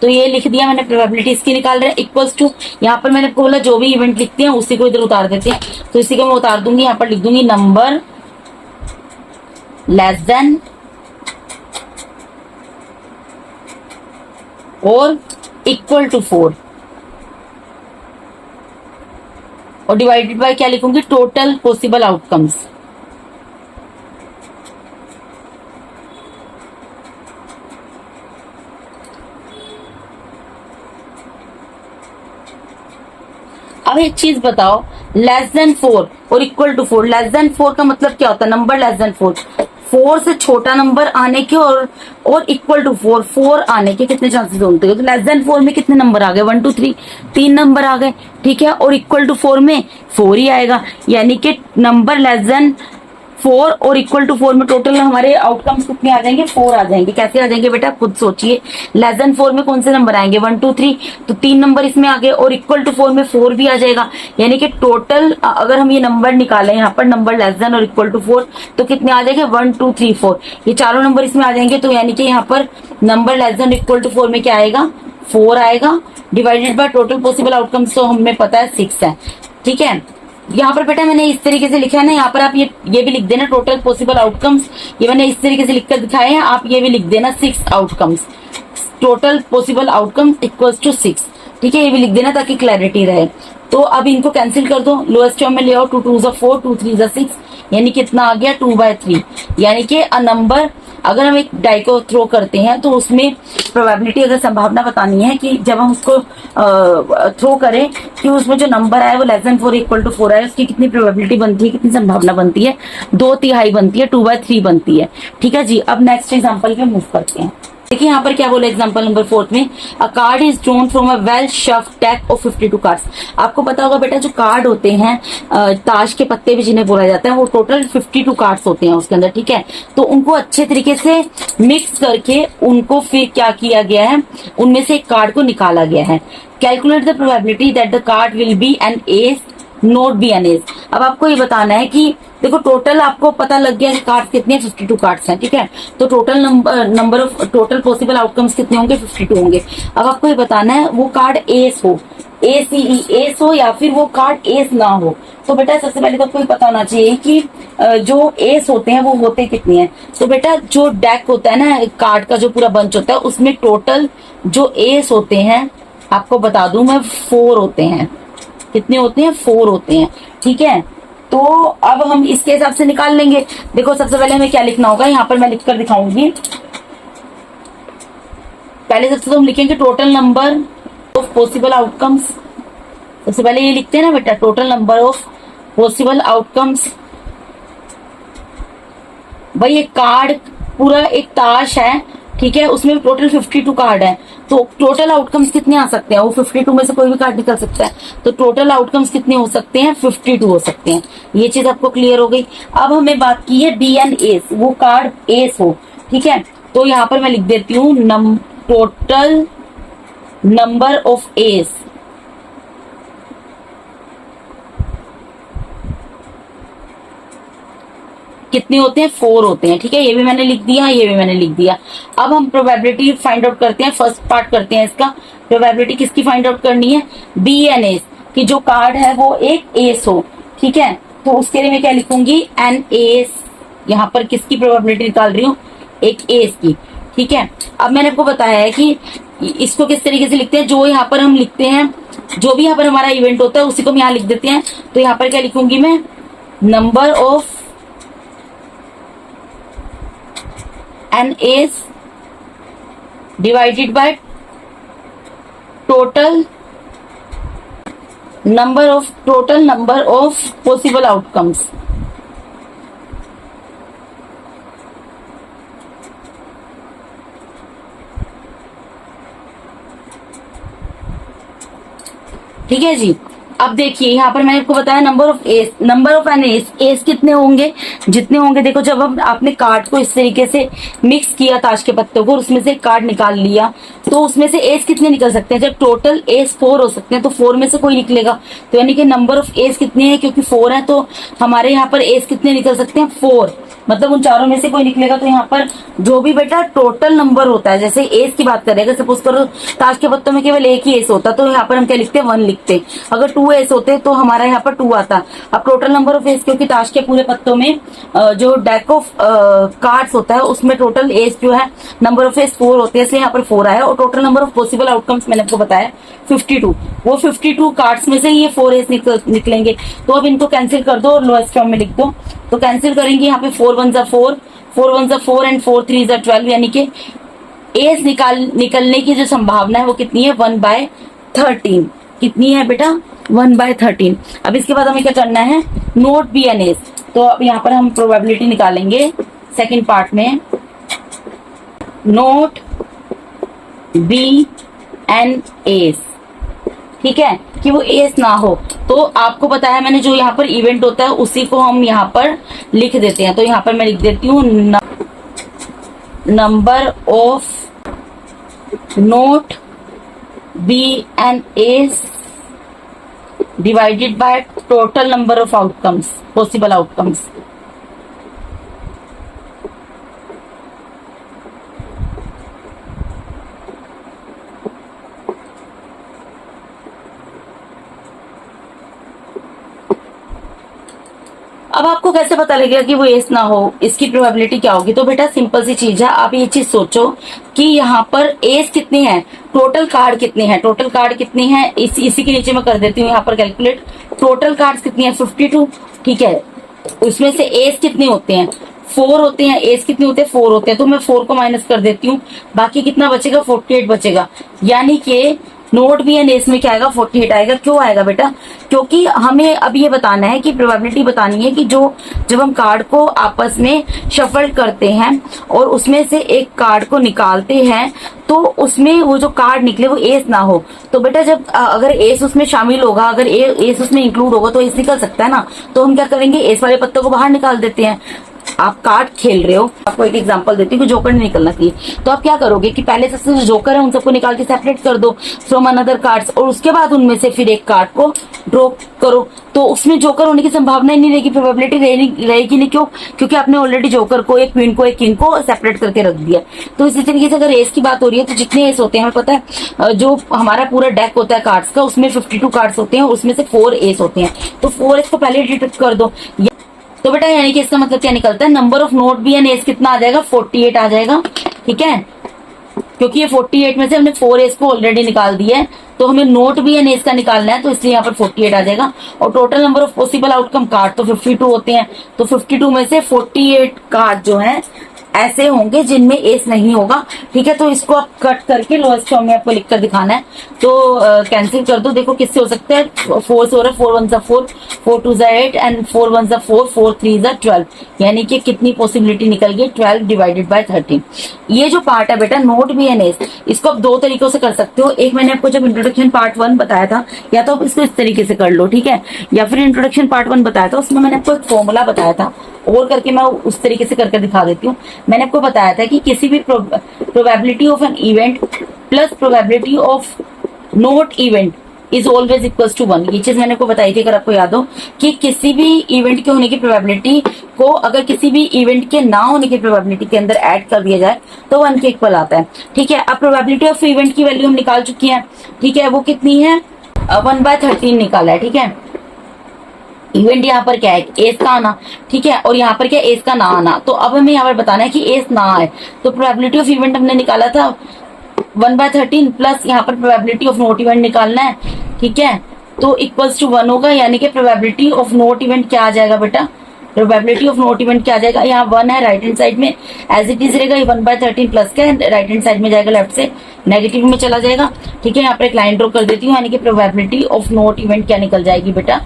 तो ये लिख दिया मैंने, प्रोबेबिलिटी इसकी निकाल रहे हैं इक्वल्स टू, यहाँ पर मैंने बोला जो भी इवेंट लिखते हैं उसी को इधर उतार देते हैं, तो इसी को मैं उतार दूंगी, यहाँ पर लिख दूंगी नंबर लेस देन और इक्वल टू 4 और डिवाइडेड बाय क्या लिखूंगी, टोटल पॉसिबल आउटकम्स। अब एक चीज बताओ, लेस देन 4 और इक्वल टू 4, लेस देन 4 का मतलब क्या होता है, नंबर लेस देन 4, 4 से छोटा नंबर आने के और इक्वल टू 4, 4 आने के कितने चांसेस होते हैं, तो लेस देन 4 में कितने नंबर आ गए, 1 2 3, 3 नंबर आ गए, ठीक है, और इक्वल टू 4 में 4 ही आएगा, यानी कि नंबर लेस देन 4 और इक्वल टू 4 में टोटल हमारे आउटकम्स कितने आ जाएंगे, 4 आ जाएंगे। कैसे आ जाएंगे बेटा, खुद सोचिए, लेस देन 4 में कौन से नंबर आएंगे, 1 2 3, तो 3 नंबर इसमें आ गए, और इक्वल टू 4 में 4 भी आ जाएगा, यानी कि टोटल अगर हम ये नंबर निकालें यहाँ पर, नंबर लेस देन और इक्वल टू 4, तो कितने आ जाएंगे, 1 2 3 4, ये चारों नंबर इसमें आ जाएंगे, तो यानी कि यहाँ पर number less than equal to 4 में क्या आएगा, 4 आएगा, divided by total possible outcomes तो हमें पता है 6 है, ठीक है। यहाँ पर बेटा मैंने इस तरीके से लिखा है ना, यहाँ पर आप ये भी लिख देना टोटल पॉसिबल आउटकम्स, ये मैंने इस तरीके से लिखकर दिखाए हैं, आप ये भी लिख देना 6 outcomes, total possible outcomes equals to 6, ठीक है, ये भी लिख देना ताकि क्लैरिटी रहे। तो अब इनको कैंसिल कर दो, लोएस्ट टर्म में ले आओ, 2 2 4, 2 3 6, यानी कितना आ गया, 2/3, यानी कि अ नंबर, अगर हम एक डाई को थ्रो करते हैं तो उसमें प्रोबेबिलिटी, अगर संभावना बतानी है कि जब हम उसको थ्रो करें कि उसमें जो नंबर आए वो लेस देन 4 इक्वल टू 4 आए, उसकी कितनी प्रोबेबिलिटी बनती है, कितनी संभावना बनती है, 2/3 बनती है, 2/3 बनती है, ठीक है जी। अब नेक्स्ट एग्जाम्पल पे मूव करते हैं। देखिए यहाँ पर क्या बोला एग्जांपल नंबर 4 में, a card is drawn from a well shuffled deck of 52 cards. आपको पता होगा बेटा जो कार्ड होते हैं, ताश के पत्ते भी जिन्हें बोला जाता है, वो टोटल 52 कार्ड्स होते हैं उसके अंदर, ठीक है, तो उनको अच्छे तरीके से मिक्स करके उनको फिर क्या किया गया है, उनमें से एक कार्ड को निकाला गया है। Calculate the probability that the card will be an ace not be an ace. अब आपको ये बताना है कि देखो टोटल आपको पता लग गया कि कार्ड्स कितने हैं, 52 कार्ड्स हैं, ठीक है, तो total number of total possible outcomes कितने होंगे, 52 होंगे। अब आपको ये बताना है वो कार्ड एस हो, ACE एस हो, या फिर वो कार्ड एस ना हो। तो बेटा सबसे पहले तो आपको पता होना चाहिए कि जो एस होते हैं वो होते कितने हैं। तो बेटा जो डेक होता है ना, कार्ड का जो पूरा बंच होता है, उसमें टोटल जो एस होते हैं, आपको बता दूं मैं, 4 होते हैं। कितने होते हैं, 4 होते हैं, ठीक है। तो अब हम इसके हिसाब से निकाल लेंगे। देखो सबसे पहले हमें क्या लिखना होगा, यहाँ पर मैं लिखकर दिखाऊंगी। पहले सबसे तो हम लिखेंगे total number of possible outcomes. सबसे पहले ये लिखते हैं ना बेटा, total number of possible outcomes. भाई एक कार्ड पूरा एक ताश है, ठीक है, उसमें टोटल 52 कार्ड है, तो टोटल आउटकम्स कितने आ सकते हैं, वो 52 में से कोई भी कार्ड निकल सकता है, तो टोटल आउटकम्स कितने हो सकते हैं, 52 हो सकते हैं। ये चीज आपको क्लियर हो गई। अब हमें बात की है बी एन एस, वो कार्ड एस हो, ठीक है, तो यहाँ पर मैं लिख देती हूँ टोटल नंबर ऑफ एस, कितने होते हैं, 4 होते हैं, ठीक है, ये भी मैंने लिख दिया, ये भी मैंने लिख दिया। अब हम प्रोबेबिलिटी फाइंड आउट करते हैं, फर्स्ट पार्ट करते हैं इसका। प्रोबेबिलिटी किसकी फाइंड आउट करनी है, बी एन एस की, जो कार्ड है वो एक एस हो, ठीक है, तो उसके लिए मैं क्या लिखूंगी, एन एस, यहाँ पर किसकी प्रोबेबिलिटी निकाल रही हूँ, एक एस की, ठीक है। अब मैंने आपको बताया है कि इसको किस तरीके से लिखते हैं, जो यहाँ पर हम लिखते हैं, जो भी यहाँ पर हमारा इवेंट होता है उसी को हम यहाँ लिख देते हैं। तो यहाँ पर क्या लिखूंगी मैं, number of an ace divided by total number of possible outcomes. ठीक है जी। अब देखिए यहाँ पर मैंने आपको बताया number of an ace, ace कितने होंगे, जितने होंगे देखो जब हम आपने कार्ड को इस तरीके से मिक्स किया ताश के पत्तों को, उसमें से कार्ड निकाल लिया, तो उसमें से एस कितने निकल सकते हैं, जब टोटल एस 4 हो सकते हैं तो 4 में से कोई निकलेगा, तो यानी कि नंबर ऑफ एस कितने हैं, क्योंकि 4 है तो हमारे यहाँ पर एस कितने निकल सकते हैं 4, मतलब उन चारों में से कोई निकलेगा। तो यहाँ पर जो भी बेटा टोटल नंबर होता है, जैसे एस की बात करें, अगर सपोज करो ताश के पत्तों में केवल एक ही एस होता तो यहाँ पर हम क्या लिखते हैं 1 लिखते, अगर 2 एस होते तो हमारा यहाँ पर 2 आता। अब टोटल नंबर ऑफ एस, क्योंकि ताश के पूरे पत्तों में जो डेक ऑफ कार्ड्स होता है उसमें टोटल एस जो है नंबर ऑफ एस 4 होते हैं, इसलिए यहाँ पर 4 आया। और total number of possible outcomes मैंने आपको बताया 52, वो 52 कार्ड्स में से ये 4 एस निकलेंगे। तो अब इनको कैंसिल कर दो और लोएस्ट फॉर्म में लिख दो, तो कैंसिल करेंगे यहाँ पे 4 1 4, 4 1 4 एंड 4 3 12, यानी कि एस निकलने की जो संभावना है वो कितनी है 1/13, कितनी है बेटा 1/13। अब इसके बाद हमें क्या करना है, नोट बी एन एस, तो अब यहाँ पर हम प्रोबेबिलिटी निकालेंगे सेकंड पार्ट में, नोट बी एन एस, ठीक है, कि वो एस ना हो। तो आपको बताया मैंने जो यहाँ पर इवेंट होता है उसी को हम यहाँ पर लिख देते हैं, तो यहाँ पर मैं लिख देती हूँ number of not be an ace divided by total number of outcomes, possible outcomes. अब आपको कैसे पता लगेगा कि वो एस ना हो, इसकी प्रोबेबिलिटी क्या होगी, तो बेटा सिंपल सी चीज है, आप ये चीज सोचो कि यहाँ पर एस कितने हैं, टोटल कार्ड कितने हैं, टोटल कार्ड कितने हैं इसी के नीचे मैं कर देती हूँ यहाँ पर कैलकुलेट, टोटल कार्ड्स कितनी है 52, ठीक है, उसमें से एस कितने होते हैं 4 होते हैं, एस कितने होते हैं 4 होते हैं, तो मैं 4 को माइनस कर देती हूँ, बाकी कितना बचेगा 48 बचेगा, यानी कि नोट बी एन एस में क्या आएगा 48 आएगा। क्यों आएगा बेटा, क्योंकि हमें अब ये बताना है कि प्रोबेबिलिटी बतानी है कि जब हम कार्ड को आपस में शफल करते हैं और उसमें से एक कार्ड को निकालते हैं तो उसमें वो जो कार्ड निकले वो एस ना हो, तो बेटा जब अगर एस उसमें शामिल होगा, अगर एस उसमें इंक्लूड होगा तो एस निकल सकता है ना, तो हम क्या करेंगे एस वाले पत्तों को बाहर निकाल देते हैं। आप कार्ड खेल रहे हो, आपको एक एग्जांपल देती हूँ कि जोकर नहीं निकलना चाहिए, तो आप क्या करोगे कि पहले सबसे जो जोकर है उन सबको निकाल के सेपरेट कर दो फ्रॉम अनदर कार्ड्स, और उसके बाद उनमें से फिर एक कार्ड को ड्रॉ करो, तो उसमें जोकर होने की संभावना ही नहीं रहेगी, प्रोबेबिलिटी रहेगी नहीं। क्यों, क्योंकि आपने ऑलरेडी जोकर को, एक क्वीन को, एक किंग को सेपरेट करके रख दिया। तो इसी तरीके से अगर एस की बात हो रही है तो जितने एस होते हैं हमें पता है, जो हमारा पूरा डेक होता है कार्ड्स का उसमें 52 कार्ड्स होते हैं, उसमें से 4 एस होते हैं, तो 4 एस को पहले डिटेक्ट कर दो। तो बेटा यानी कि इसका मतलब क्या निकलता है, number of not be an ace कितना आ जाएगा 48 आ जाएगा, ठीक है, क्योंकि ये 48 में से हमने 4 एस को ऑलरेडी निकाल दिया है, तो हमें नोट बी एन एस का निकालना है, तो इसलिए यहाँ पर 48 आ जाएगा। और total number of possible outcome card तो 52 होते हैं, तो 52 में से 48 कार्ड जो है ऐसे होंगे जिनमें एस नहीं होगा, ठीक है, तो इसको आप कट करके लोएस्ट फॉर्म में आपको लिखकर दिखाना है, तो कैंसिल कर दो। देखो किससे हो सकता है, 4 से हो रहा है, 4 1 4, 4 2 8 एंड 4 1 4, 4 3 12, यानी कि कितनी पॉसिबिलिटी निकल गई 12 डिवाइडेड बाय 13। ये जो पार्ट है बेटा नोट बी एन एस, इसको आप 2 तरीकों से कर सकते हो। एक मैंने आपको जब इंट्रोडक्शन पार्ट 1 बताया था, या तो आप इसको इस तरीके से कर लो, ठीक है, या फिर इंट्रोडक्शन पार्ट 1 बताया था उसमें मैंने आपको एक फॉर्मूला बताया था, और करके मैं उस तरीके से करके दिखा देती हूँ। मैंने आपको बताया था कि किसी भी probability of an event plus probability of not event is always equals to 1। ये चीज मैंने आपको बताई थी, अगर आपको याद हो, कि किसी भी इवेंट के होने की प्रोबेबिलिटी को अगर किसी भी इवेंट के ना होने की प्रोबेबिलिटी के अंदर ऐड कर दिया जाए तो 1 के इक्वल आता है, ठीक है। अब प्रोबेबिलिटी ऑफ इवेंट की वैल्यू हम निकाल चुकी है, ठीक है, वो कितनी है 1/13 निकाला है, ठीक है। इवेंट यहाँ पर क्या है एस का आना, ठीक है, और यहाँ पर क्या एस का ना आना, तो अब हमें यहाँ पर बताना है कि एस ना आए, तो प्रोबेबिलिटी ऑफ इवेंट हमने निकाला था 1/13 प्लस यहाँ पर प्रोबेबिलिटी ऑफ नोट इवेंट निकालना है, ठीक है, तो इक्वल्स टू 1 होगा, यानी कि प्रोबेबिलिटी ऑफ नोट इवेंट क्या आ जाएगा बेटा, प्रोबेबिलिटी ऑफ नोट इवेंट क्या आ जाएगा, यहाँ 1 है राइट हैंड साइड में एज इट इज रहेगा, 1/13 प्लस का राइट हैंड साइड में जाएगा, लेफ्ट से नेगेटिव में चला जाएगा, ठीक है। यहाँ पर एक लाइन ड्रॉ कर देती हूँ, यानी कि प्रोबेबिलिटी ऑफ नोट इवेंट क्या निकल जाएगी बेटा,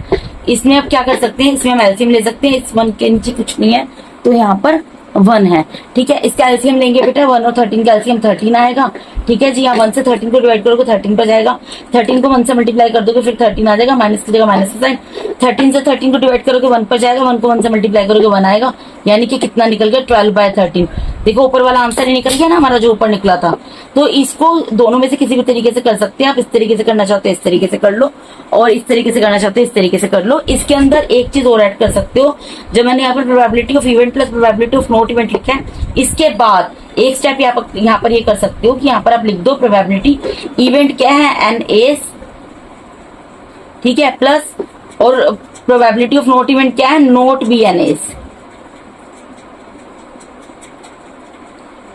इसमें अब क्या कर सकते हैं, इसमें हम एलसीएम ले सकते हैं, इस 1 के नीचे कुछ नहीं है, तो यहाँ पर 1 है। ठीक है, इसका एलसीएम लेंगे बेटा 1 और 13 का एलसीएम 13 आएगा। ठीक है जी, यहाँ 1 से 13 को डिवाइड करोगे 13 पर जाएगा, 13 को 1 से मल्टीप्लाई कर दोगे फिर 13 आ जाएगा, माइनस की जगह माइनस साइन, 13 से 13 को डिवाइड करोगे 1 पर जाएगा, 1 को 1 से मल्टीप्लाई करोगे 1 आएगा, यानी कि कितना निकल गया 12/13। देखो ऊपर वाला आंसर ही निकल गया ना हमारा जो ऊपर निकला था। तो इसको दोनों में से किसी भी तरीके से कर सकते हैं आप। इस तरीके से करना चाहते हो इस तरीके से कर लो, और इस तरीके से करना चाहते हो इस तरीके से कर लो। इसके अंदर एक चीज और ऐड कर सकते हो, जो मैंने यहाँ पर probability of event plus probability of not event लिखा है, इसके बाद एक स्टेप यहाँ पर ये कर सकते हो कि यहाँ पर आप लिख दो प्रोबेबिलिटी इवेंट क्या है NAs, ठीक है, प्लस और प्रोबेबिलिटी ऑफ नॉट इवेंट क्या है नॉट BNAs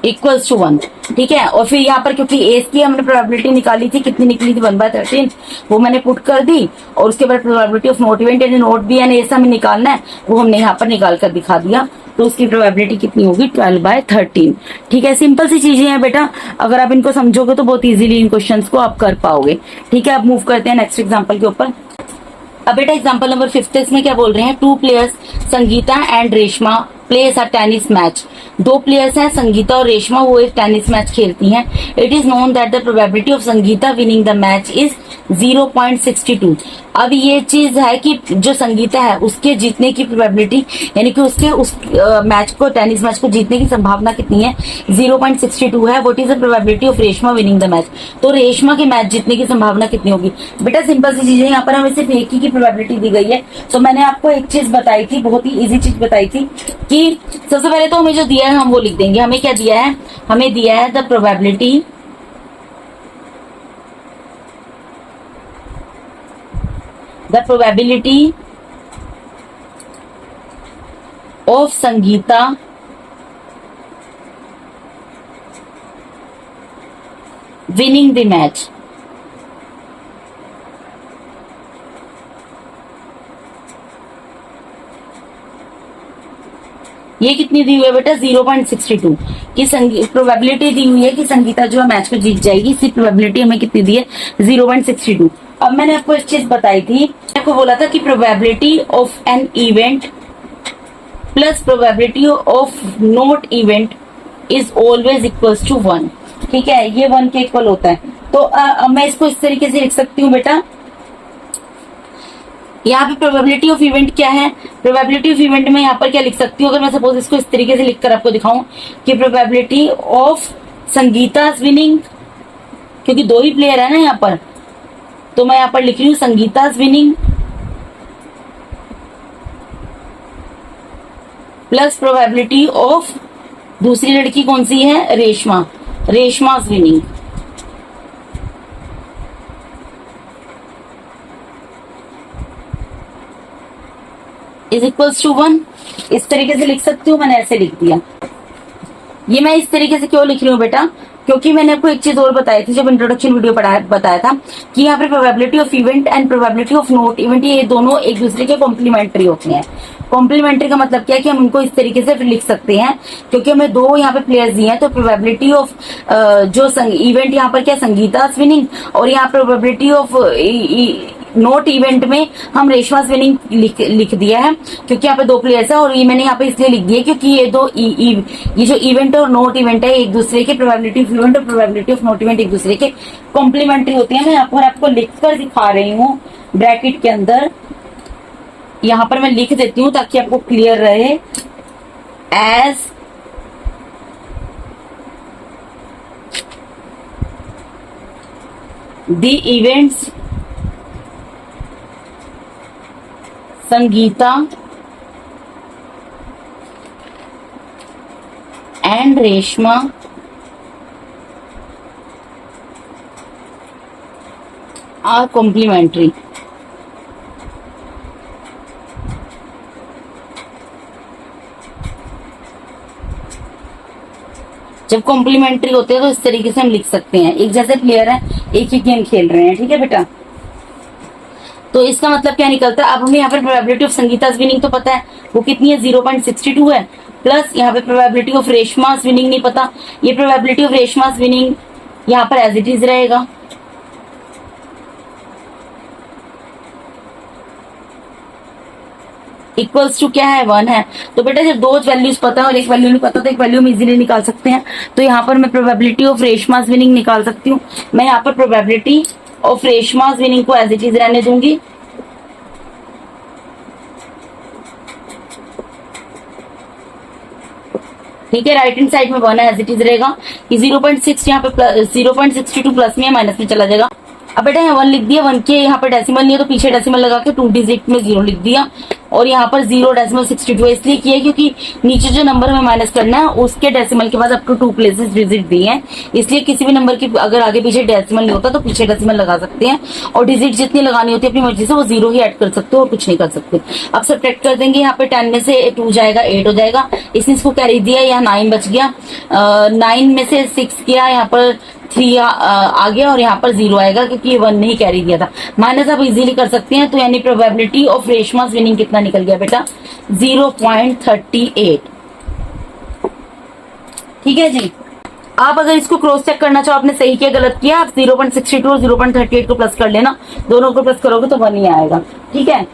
इक्वल्स टू 1। ठीक है, और फिर यहाँ पर क्योंकि एस की हमने प्रोबेबिलिटी निकाली थी, कितनी निकली थी 1/13, वो मैंने पुट कर दी, और उसके बाद प्रोबेबिलिटी ऑफ नॉट इवेंट यानी नॉट बी एंड एस हमें निकालना है, वो हमने यहाँ पर निकाल कर दिखा दिया। तो उसकी प्रोबेबिलिटी कितनी होगी 12/13। ठीक है, सिंपल सी चीजें हैं बेटा, अगर आप इनको समझोगे तो बहुत इजीली इन क्वेश्चंस को आप कर पाओगे। ठीक है, अब मूव करते हैं नेक्स्ट एग्जांपल के ऊपर। अब बेटा एग्जांपल नंबर 5 इसमें क्या बोल रहे हैं, 2 players Sangeeta and Reshma place a tennis match. 2 players हैं संगीता और रेशमा, वो एक टेनिस मैच खेलती हैं। It is known that the probability of Sangeeta winning the match is 0.62। अब ये चीज है कि जो संगीता है उसके जीतने की प्रोबेबिलिटी, यानी कि उसके उस मैच को, टेनिस मैच को जीतने की संभावना कितनी है 0.62 है। What is the probability of Reshma winning the match, तो रेशमा के मैच जीतने की संभावना कितनी होगी। बेटा सिंपल सी चीज है, यहाँ पर हमें सिर्फ एक ही की प्रोबेबिलिटी दी गई है। तो मैंने आपको एक चीज बताई थी, बहुत ही इजी चीज बताई थी कि सबसे पहले तो हमें जो दिया है हम वो लिख देंगे। हमें क्या दिया है, हमें दिया है the probability of Sangeeta winning the match. ये कितनी दी हुई है बेटा 0.62 की प्रोबेबिलिटी दी हुई है कि संगीता जो है मैच को जीत जाएगी। इसकी प्रोबेबिलिटी हमें कितनी दी है 0.62। अब मैंने आपको एक चीज बताई थी, आपको बोला था कि probability of an event plus probability of not event is always equals to 1। ठीक है, ये 1 के इक्वल होता है। तो अब मैं इसको इस तरीके से लिख सकती हूँ बेटा, यहाँ पे प्रोबेबिलिटी ऑफ इवेंट क्या है, प्रोबेबिलिटी ऑफ इवेंट में यहाँ पर क्या लिख सकती हूँ, अगर मैं सपोज इसको इस तरीके से लिखकर आपको दिखाऊं कि प्रोबेबिलिटी ऑफ संगीता विनिंग, क्योंकि 2 ही प्लेयर है ना यहाँ पर, तो मैं यहाँ पर लिख रही हूँ Sangeeta winning plus probability of दूसरी लड़की कौन सी है Reshma winning is equals to 1। इस तरीके से लिख सकती हूँ, मैंने ऐसे लिख दिया। ये मैं इस तरीके से क्यों लिख रही हूँ बेटा, क्योंकि मैंने आपको एक चीज और बताई थी जब इंट्रोडक्शन वीडियो बताया था कि यहाँ पे probability of event and probability of not event, ये दोनों एक दूसरे के कॉम्प्लीमेंट्री होते हैं। कॉम्प्लीमेंट्री का मतलब क्या है कि हम उनको इस तरीके से लिख सकते हैं, क्योंकि हमें 2 यहाँ पे प्लेयर्स दिए हैं, तो प्रोबेबिलिटी ऑफ जो इवेंट यहाँ पर क्या संगीता विनिंग, और यहाँ प्रोबेबिलिटी ऑफ नोट इवेंट में हम रेशमा विनिंग लिख दिया है, क्योंकि यहाँ पे 2 प्लेयर्स है। और ये मैंने यहाँ पे इसलिए लिख दिया क्योंकि ये ये जो इवेंट और नोट इवेंट है एक दूसरे के, प्रोबेबिलिटी ऑफ इवेंट और प्रोबेबिलिटी ऑफ नोट इवेंट एक दूसरे के कॉम्प्लीमेंट्री होते हैं। मैं यहाँ पर आपको लिखकर दिखा रही हूँ ब्रैकेट के अंदर, यहाँ पर मैं लिख देती हूँ ताकि आपको क्लियर रहे। As the events Sangeeta and Reshma are complementary. जब कॉम्प्लीमेंट्री होते हैं तो इस तरीके से हम लिख सकते हैं, एक जैसे प्लेयर है एक ही गेम खेल रहे हैं। ठीक है बेटा, तो इसका मतलब क्या निकलता है, अब हमें यहाँ पर प्रोबेबिलिटी ऑफ संगीता विनिंग तो पता है वो कितनी है 0.62 है, प्लस यहाँ पे प्रोबेबिलिटी ऑफ रेशमा विनिंग नहीं पता, ये प्रोबेबिलिटी ऑफ रेशमा विनिंग यहाँ पर एज इट इज रहेगा। इक्वल्स टू क्या है 1 है। तो बेटा जब दो वैल्यूज पता है और एक वैल्यू नहीं पता तो एक वैल्यू हम इजीली निकाल सकते हैं। तो यहाँ पर मैं प्रोबेबिलिटी ऑफ रेशमास विनिंग निकाल सकती हूँ। मैं यहाँ पर प्रोबेबिलिटी ऑफ रेशमास विनिंग को एज इट इज रहने दूंगी। ठीक है, राइट हैंड साइड में 1 एज इट इज रहेगा। 0.6 यहाँ पे 0.62 प्लस में माइनस में चला जाएगा। अब बेटा यहाँ 1 लिख दिया, 1 के यहाँ पर डेसिमल नहीं है तो पीछे डेसिमल लगा के 2 डिजिट में 0 लिख दिया। और यहाँ पर 0.62 इसलिए किया क्योंकि नीचे जो नंबर हमें माइनस करना है उसके डेसिमल के बाद अप टू 2 प्लेसेस डिजिट दिए हैं, इसलिए किसी भी नंबर की अगर आगे पीछे डेसिमल नहीं होता तो पीछे डेसिमल लगा सकते हैं। और डिजिट जितनी लगानी होती है अपनी मर्जी से वो 0 ही ऐड कर सकते हो और कुछ नहीं कर सकते। अब सब्ट्रैक्ट कर देंगे, यहाँ पे 10 में से 2 जाएगा 8 हो जाएगा। इसने इसको कैरी दिया, यहाँ 9 बच गया। 9 में से 6 किया, यहाँ पर 3 आ गया और यहाँ पर 0 आएगा क्योंकि ये 1 नहीं कैरी दिया था। माइनस आप इजीली कर सकते हैं। तो यानी प्रोबेबिलिटी ऑफ रेशमास विनिंग कितना निकल गया बेटा 0.38। ठीक है जी। आप अगर इसको क्रॉस चेक करना चाहो आपने सही किया गलत किया, आप 0.62 और 0.38 को प्लस कर लेना, दोनों को प्लस करोगे तो 1 ही आएगा। ठीक है,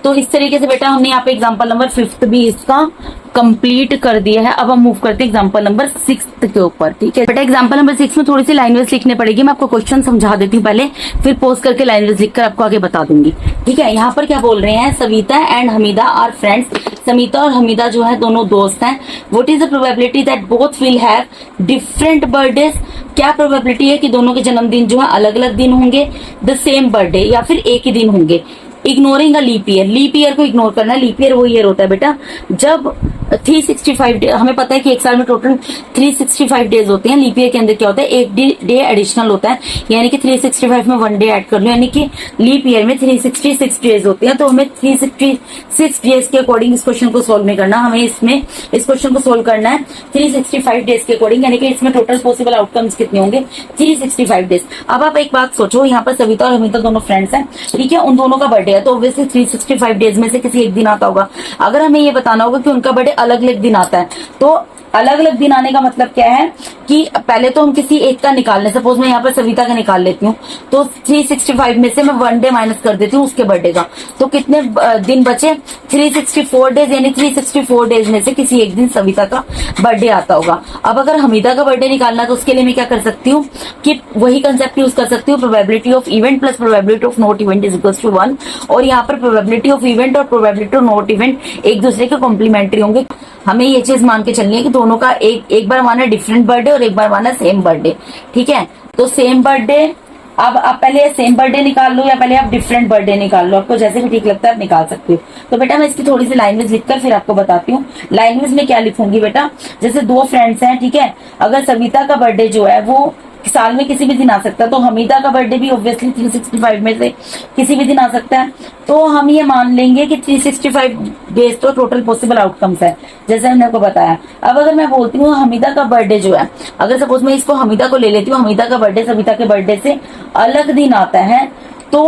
तो इस तरीके से बेटा हमने यहाँ पे एग्जांपल नंबर 5 भी इसका कंप्लीट कर दिया है। अब हम मूव करते हैं एग्जांपल नंबर 6 के ऊपर। ठीक है बेटा, एग्जांपल नंबर 6 में थोड़ी सी लैंग्वेज लिखने पड़ेगी। मैं आपको क्वेश्चन समझा देती हूँ पहले, फिर पोस्ट करके लैंग्वेज लिखकर आपको आगे बता दूंगी। ठीक है, यहाँ पर क्या बोल रहे हैं, Savita and Hamida are friends. Samita और हमीदा जो है दोनों दोस्त हैं। What is the probability that both will have different birthdays. क्या प्रोबेबिलिटी है कि दोनों के जन्मदिन जो है अलग अलग दिन होंगे, द सेम बर्थडे या फिर एक ही दिन होंगे। Ignoring a leap year, leap year को इग्नोर करना है। लीप ईयर वो ईयर होता है बेटा जब 365 डे, हमें पता है कि एक साल में टोटल 365 डेज होते हैं। लीप ईयर के अंदर क्या होता है, एक डे एडिशनल होता है, यानी कि 365 में 1 डे ऐड कर लो, यानी कि लीप ईयर में 366 डेज होते हैं। तो हमें 366 डेज के अकॉर्डिंग इस क्वेश्चन को सोल्व नहीं करना, हमें इसमें इस क्वेश्चन को सोल्व करना है 365 डेज के अकॉर्डिंग, यानी कि इसमें टोटल पॉसिबल आउटकम्स कितने होंगे 365 डेज। अब आप एक बात सोचो, यहाँ पर सविता और हमीदा दोनों फ्रेंड्स हैं। ठीक है, उन दोनों का बर्थडे है तो ऑब्वियसली 365 डेज में से किसी एक दिन आता होगा। अगर हमें ये बताना होगा कि उनका बर्थडे अलग अलग दिन आता है, तो अलग अलग दिन आने का मतलब क्या है कि पहले तो हम किसी एक का निकाल लें। सपोज मैं यहाँ पर सविता का निकाल लेती हूँ, तो 365 में से मैं 1 डे माइनस कर देती हूँ उसके बर्थडे का, तो कितने दिन बचे 364 डेज, यानी 364 डेज में से किसी एक दिन सविता का बर्थडे आता होगा। अब अगर हमीदा का बर्थडे निकालना तो उसके लिए मैं क्या कर सकती हूँ कि वही कंसेप्ट यूज कर सकती हूँ, probability of event plus probability of not event is equals to 1। और यहाँ पर प्रोबेबिलिटी ऑफ इवेंट और प्रोबेबिलिटी ऑफ नॉट इवेंट एक दूसरे के कॉम्प्लीमेंट्री होंगे। हमें ये चीज मान के चलनी है कि दोनों का एक बार माना डिफरेंट बर्थडे और एक बार माना सेम बर्थडे। ठीक है, तो सेम बर्थडे, अब आप पहले सेम बर्थडे निकाल लो या पहले आप डिफरेंट बर्थडे निकाल लो, आपको जैसे भी ठीक लगता है आप निकाल सकते हो। तो बेटा मैं इसकी थोड़ी सी लैंग्वेज लिखकर फिर आपको बताती हूँ। लैंग्वेज में क्या लिखूंगी बेटा, जैसे दो फ्रेंड्स हैं, ठीक है, अगर सविता का बर्थडे जो है वो साल में किसी भी दिन आ सकता है, तो हमीदा का बर्थडे भी ऑब्वियसली 365 में से किसी भी दिन आ सकता है। तो हम ये मान लेंगे कि 365 डेज तो टोटल पॉसिबल आउटकम्स है, जैसे हमने आपको बताया। अब अगर मैं बोलती हूँ हमीदा का बर्थडे जो है, अगर सपोज मैं इसको हमीदा को ले लेती हूँ, हमीदा का बर्थडे सविता के बर्थडे से अलग दिन आता है, तो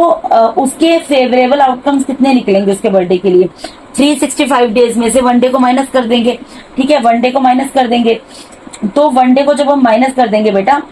उसके फेवरेबल आउटकम्स कितने निकलेंगे उसके बर्थडे के लिए। 365 डेज में से 1 डे को माइनस कर देंगे। ठीक है, 1 डे को माइनस कर देंगे, तो 1 डे को जब हम माइनस कर देंगे बेटा,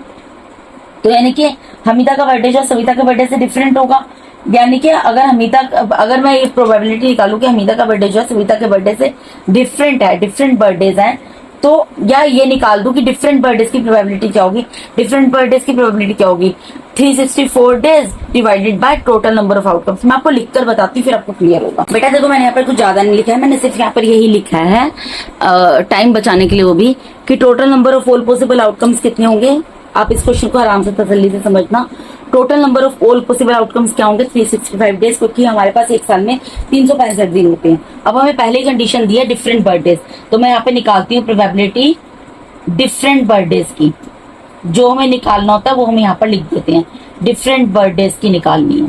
तो यानी कि हमीदा का बर्थडे जो सविता के बर्थडे से डिफरेंट होगा। यानी कि अगर मैं ये प्रोबेबिलिटी निकालूं कि हमीदा का बर्थडे जो है सविता के बर्थडे से डिफरेंट है, डिफरेंट बर्थडेज हैं, तो या ये निकाल दूं कि डिफरेंट बर्थडेज की प्रोबेबिलिटी क्या होगी। डिफरेंट बर्थडेज की प्रोबेबिलिटी क्या होगी, 364 days divided by total number of outcomes. मैं आपको लिखकर बताती हूँ फिर आपको क्लियर होगा। बेटा देखो मैंने यहाँ पर कुछ ज्यादा नहीं लिखा है, मैंने सिर्फ यहाँ पर यही लिखा है टाइम बचाने के लिए, वो भी कि total number of all possible outcomes कितने होंगे। आप इस क्वेश्चन को आराम से तसल्ली से समझना। Total number of all possible outcomes क्या होंगे 365 डेज, क्योंकि हमारे पास एक साल में 365 दिन होते हैं। अब हमें पहले कंडीशन दी है डिफरेंट बर्थडेज, तो मैं यहाँ पे निकालती हूँ प्रोबेबिलिटी डिफरेंट बर्थडेज की। जो हमें निकालना होता है वो हम यहाँ पर लिख देते हैं, डिफरेंट बर्थडेज की निकालनी है।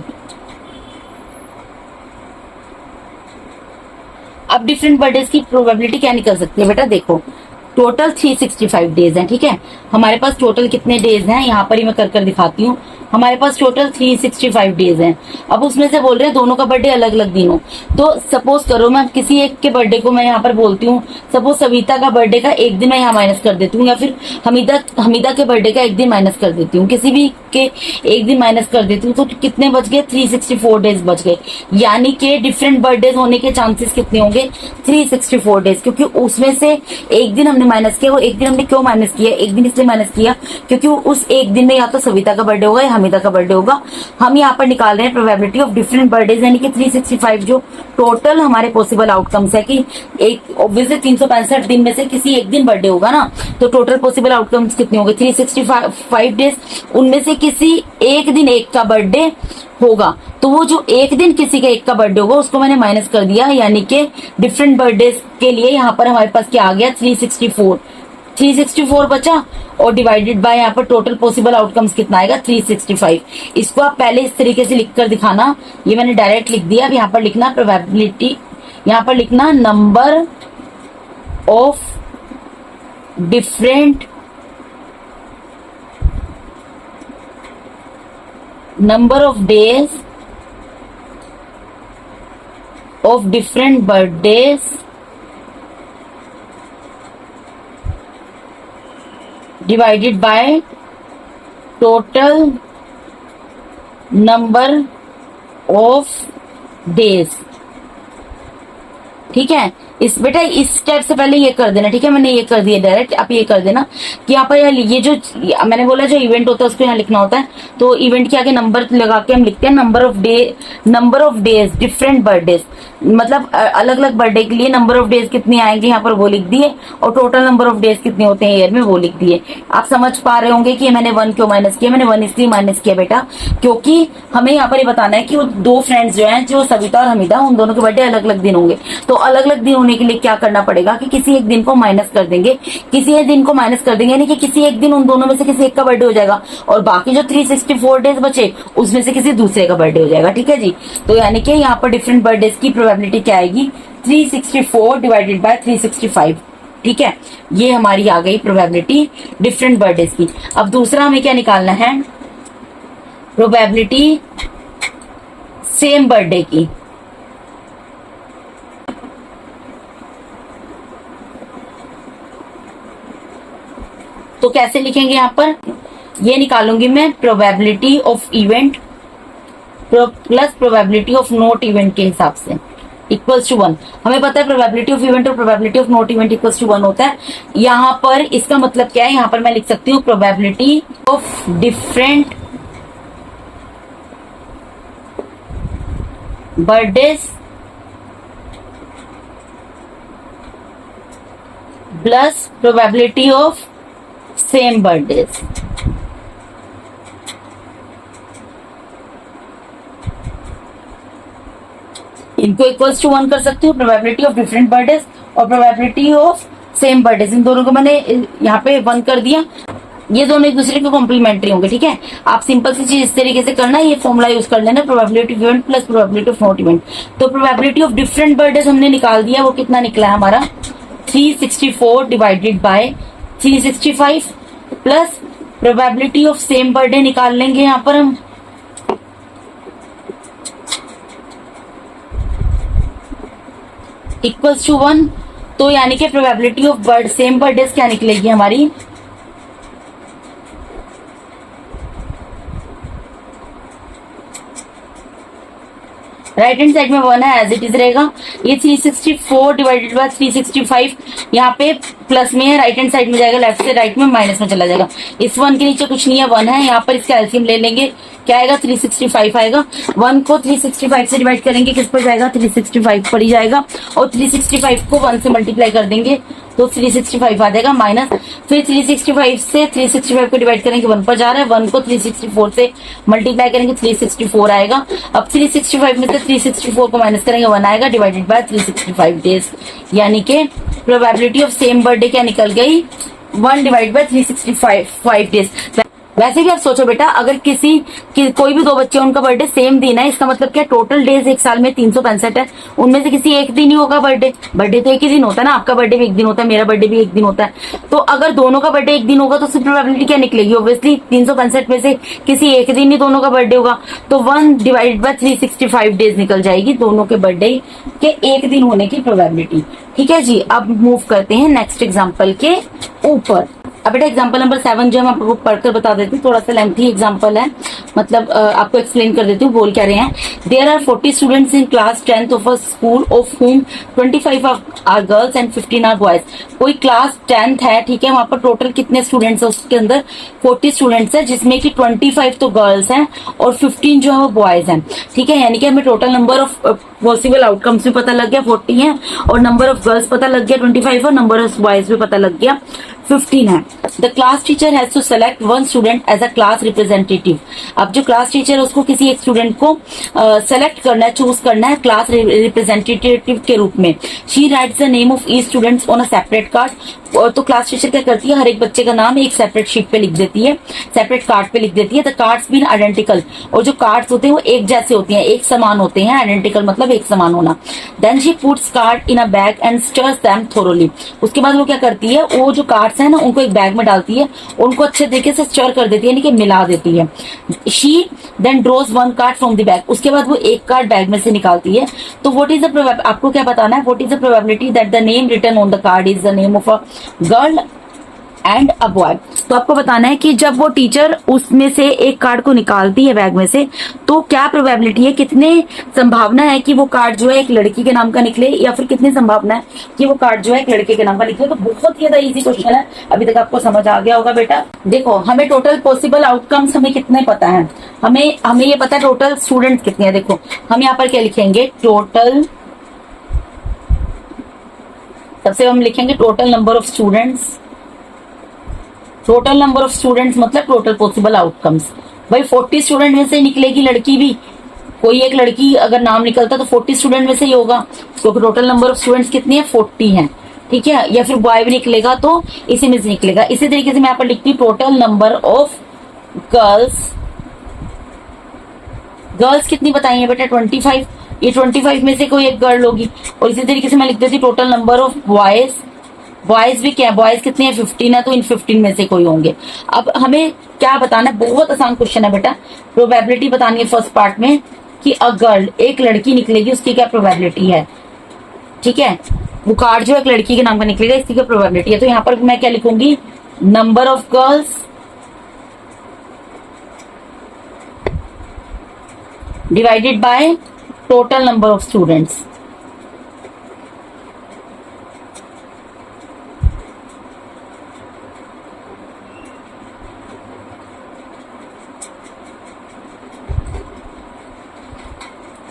अब डिफरेंट बर्थडेज की प्रोबेबिलिटी क्या निकल सकती है बेटा, देखो टोटल 365 डेज हैं। ठीक है, हमारे पास टोटल कितने डेज हैं यहाँ पर ही मैं कर कर दिखाती हूँ। हमारे पास टोटल 365 डेज हैं। अब उसमें से बोल रहे हैं दोनों का बर्थडे अलग अलग दिन हो। तो सपोज करो मैं किसी एक के बर्थडे को मैं यहाँ पर बोलती हूँ, सपोज सविता का बर्थडे का एक दिन मैं यहाँ माइनस कर देती हूँ, या फिर हमीदा के बर्थडे का एक दिन माइनस कर देती हूँ, किसी भी के एक दिन माइनस कर देती हूँ, तो कितने बच गए? 364 डेज बच गए। यानी कि डिफरेंट बर्थडे होने के चांसेस कितने होंगे? 364 डेज, क्योंकि उसमें से एक दिन हमने माइनस किया। वो एक दिन हमने क्यों माइनस किया? एक दिन इसलिए माइनस किया क्योंकि उस एक दिन में या तो सविता का बर्थडे होगा या हमीदा का बर्थडे होगा। हम यहाँ पर निकाल रहे हैं प्रोबेबिलिटी ऑफ डिफरेंट बर्थडेज, यानी कि 365 जो टोटल हमारे पॉसिबल आउटकम्स है कि एक ऑब्वियसली 365 दिन में से किसी एक दिन बर्थडे होगा ना, तो टोटल पॉसिबल आउटकम्स कितने होंगे? 365 डेज, उनमें से किसी एक दिन एक का बर्थडे होगा। तो वो जो एक दिन किसी का एक का बर्थडे होगा उसको मैंने माइनस कर दिया, यानी कि डिफरेंट बर्थडेज के लिए यहाँ पर हमारे पास क्या आ गया? 364 बचा, और डिवाइडेड बाय यहाँ पर टोटल पॉसिबल आउटकम्स कितना आएगा? 365। इसको आप पहले इस तरीके से लिख कर दिखाना, ये मैंने डायरेक्ट लिख दिया। अब यहाँ पर लिखना प्रोबेबिलिटी, यहाँ पर लिखना number of different number of days of different birthdays divided by total number of days। ठीक है, इस बेटा इस स्टेप से पहले ये कर देना। ठीक है, मैंने ये कर दिया डायरेक्ट, आप ये कर देना कि यहाँ पर ये जो मैंने बोला जो इवेंट होता है उसको यहाँ लिखना होता है, तो इवेंट के आगे नंबर लगा के हम लिखते हैं number of days different birthdays, मतलब अलग अलग बर्थडे के लिए नंबर ऑफ डेज कितनी आएंगे यहाँ पर वो लिख दिए, और टोटल नंबर ऑफ डेज कितने होते हैं ईयर में वो लिख दिए। आप समझ पा रहे होंगे कि मैंने 1 क्यों माइनस किया? मैंने 1 इसलिए माइनस किया बेटा क्योंकि हमें यहाँ पर ये बताना है कि वो दो फ्रेंड्स जो हैं, जो सविता और हमीदा, उन दोनों के बर्थडे अलग अलग दिन होंगे। तो अलग अलग दिन होने के लिए क्या करना पड़ेगा कि किसी एक दिन को माइनस कर देंगे, किसी एक दिन को माइनस कर देंगे, यानी कि किसी एक दिन उन दोनों में से किसी एक का बर्थडे हो जाएगा, और बाकी जो 364 डेज बचे उसमें से किसी दूसरे का बर्थडे हो जाएगा। ठीक है जी, तो यानी कि यहाँ पर डिफरेंट बर्थडेज की प्रोबेबिलिटी क्या आएगी? 364 डिवाइडेड बाय 365। ठीक है, ये हमारी आ गई प्रोबेबिलिटी डिफरेंट बर्थडेज की। अब दूसरा हमें क्या निकालना है? प्रोबेबिलिटी सेम बर्थडे की। तो कैसे लिखेंगे? यहाँ पर ये निकालूंगी मैं probability of event plus probability of not event के हिसाब से इक्वल्स टू 1। हमें पता है प्रोबेबिलिटी ऑफ इवेंट और probability of not event equals to 1 होता है। यहाँ पर इसका मतलब क्या है? यहाँ पर मैं लिख सकती हूँ probability of different birthdays plus probability of same birthdays. इनको इक्वल्स टू 1 कर सकती हूँ, प्रोबेबिलिटी ऑफ डिफरेंट बर्थडेज और प्रोबेबिलिटी ऑफ सेम बर्थडेज, इन दोनों को मैंने यहाँ पे 1 कर दिया। ये दोनों एक दूसरे के कॉम्प्लीमेंट्री होंगे। ठीक है, आप सिंपल सी चीज इस तरीके से करना, ये फॉर्मूला यूज कर लेना, probability of event plus probability of not event. तो प्रोबेबिलिटी ऑफ डिफरेंट बर्थडेज हमने निकाल दिया, वो कितना निकला है हमारा? 364 divided by 365 plus probability of same birthday निकाल लेंगे यहाँ पर हम, इक्वल्स टू 1। तो यानी कि प्रोबेबिलिटी ऑफ सेम बर्थडेज क्या निकलेगी हमारी? राइट हैंड साइड में 1 है, एज इट इज रहेगा। ये 364 डिवाइडेड बाय 365 यहाँ पे प्लस में है, राइट हैंड साइड में जाएगा, लेफ्ट से राइट में माइनस में चला जाएगा। इस 1 के नीचे कुछ नहीं है, 1 है। यहाँ पर इसका एलसीएम ले लेंगे, क्या आएगा? 365 आएगा। 1 को 365 से डिवाइड करेंगे, किस पर जाएगा? 365 पर ही जाएगा, और 365 को 1 से मल्टीप्लाई कर देंगे तो 365 आ जाएगा माइनस। फिर 365 से 365 को डिवाइड करेंगे, 1 पर जा रहा है, 1 को 364 से मल्टीप्लाई करेंगे, 364 आएगा। अब 365 में से 364 को माइनस करेंगे, 1 आएगा, डिवाइडेड बाय 365 डेज। यानी कि प्रोबेबिलिटी ऑफ सेम बर्थडे क्या निकल गई? 1 डिवाइड बाय 365 डेज। वैसे भी आप सोचो बेटा, अगर कोई भी दो बच्चे उनका बर्थडे सेम दिन है, इसका मतलब क्या, टोटल डेज एक साल में 365 है, उनमें से किसी एक दिन ही होगा बर्थडे। बर्थडे तो एक ही दिन होता है ना, आपका बर्थडे भी एक दिन होता है, मेरा बर्थडे भी एक दिन होता है। तो अगर दोनों का बर्थडे एक दिन होगा तो उसकी प्रोबेबिलिटी क्या निकलेगी, ऑब्वियसली 365 में से किसी एक दिन ही दोनों का बर्थडे होगा, तो 1 डिवाइडेड बाय 365 डेज निकल जाएगी दोनों के बर्थडे के एक दिन होने की प्रोबेबिलिटी। ठीक है जी, अब मूव करते हैं नेक्स्ट एग्जाम्पल के ऊपर। अब बेटा एग्जाम्पल नंबर 7 जो हम आपको पढ़कर बता देती हूँ, थोड़ा सा लेंथी एग्जाम्पल है, मतलब आपको एक्सप्लेन कर देती हूँ बोल क्या रहे हैं। There are 40 students in class 10th of a school of whom 25 are girls and 15 are boys. कोई क्लास 10th है, ठीक है, वहां पर टोटल कितने स्टूडेंट्स है, उसके अंदर 40 स्टूडेंट्स है, जिसमें कि 25 तो गर्ल्स हैं और 15 जो है वो बॉयज हैं। ठीक है, यानी कि हमें total number of possible outcomes भी पता लग गया 40 है, और नंबर ऑफ गर्ल्स पता लग गया 25 और नंबर ऑफ बॉयज भी पता लग गया 15 है। The class teacher has to select one student as a class representative. अब जो क्लास टीचर है उसको किसी एक स्टूडेंट को सेलेक्ट करना है, चूज करना है क्लास रिप्रेजेंटेटिव के रूप में। She writes the name of each students on a separate card. तो क्लास टीचर क्या करती है, हर एक बच्चे का नाम एक सेपरेट शीट पे लिख देती है, सेपरेट कार्ड पे लिख देती है। द कार्ड्स बीन आइडेंटिकल, और जो कार्ड्स होते हैं वो एक जैसे होते हैं, एक समान होते हैं, आइडेंटिकल मतलब एक समान होना। Then she puts card in a bag and stirs them thoroughly. उसके बाद वो क्या करती है, वो जो कार्ड्स है ना उनको एक बैग में डालती है, उनको अच्छे तरीके से स्टर कर देती है, यानी कि मिला देती है। She then draws one card from the bag. उसके बाद वो एक कार्ड बैग में से निकालती है। तो व्हाट इज द, आपको क्या बताना है, what is the probability that the name written on the card is the name of a girl and a boy. तो आपको बताना है कि जब वो टीचर उसमें से एक कार्ड को निकालती है बैग में से, तो क्या प्रोबेबिलिटी है, कितने संभावना है कि वो कार्ड जो है एक लड़की के नाम का निकले, या फिर कितनी संभावना है कि वो कार्ड जो है एक लड़के के नाम का निकले। तो बहुत ही ज्यादा इजी क्वेश्चन है, अभी तक आपको समझ आ गया होगा बेटा। देखो हमें टोटल पॉसिबल आउटकम्स हमें कितने पता है, हमें ये पता है टोटल स्टूडेंट कितने हैं। देखो हम यहाँ पर क्या लिखेंगे, टोटल, सबसे हम लिखेंगे total number of students. Total number of students मतलब टोटल पॉसिबल आउटकम्स। भाई 40 स्टूडेंट में से निकलेगी लड़की भी, कोई एक लड़की अगर नाम निकलता तो 40 स्टूडेंट में से ही होगा, क्योंकि टोटल नंबर ऑफ स्टूडेंट्स कितनी है, 40 है। ठीक है, या फिर बॉय भी निकलेगा तो इसी में से निकलेगा। इसी तरीके से मैं यहाँ पर लिखती हूँ total number of girls. Girls कितनी बताइए बेटा, 25। ये 25 में से कोई एक गर्ल होगी। और इसी तरीके से मैं लिख देती हूँ total number of boys. Boys भी क्या, बॉयज कितने हैं, 15 है, तो इन 15 में से कोई होंगे। अब हमें क्या बताना है, बहुत आसान क्वेश्चन है बेटा। प्रोबेबिलिटी बतानी है फर्स्ट पार्ट में कि अ गर्ल, एक लड़की निकलेगी, उसकी क्या प्रोबेबिलिटी है। ठीक है, वो कार्ड जो एक लड़की के नाम का निकलेगा, इसकी क्या प्रोबेबिलिटी है। तो यहाँ पर मैं क्या लिखूंगी, number of girls divided by total number of students.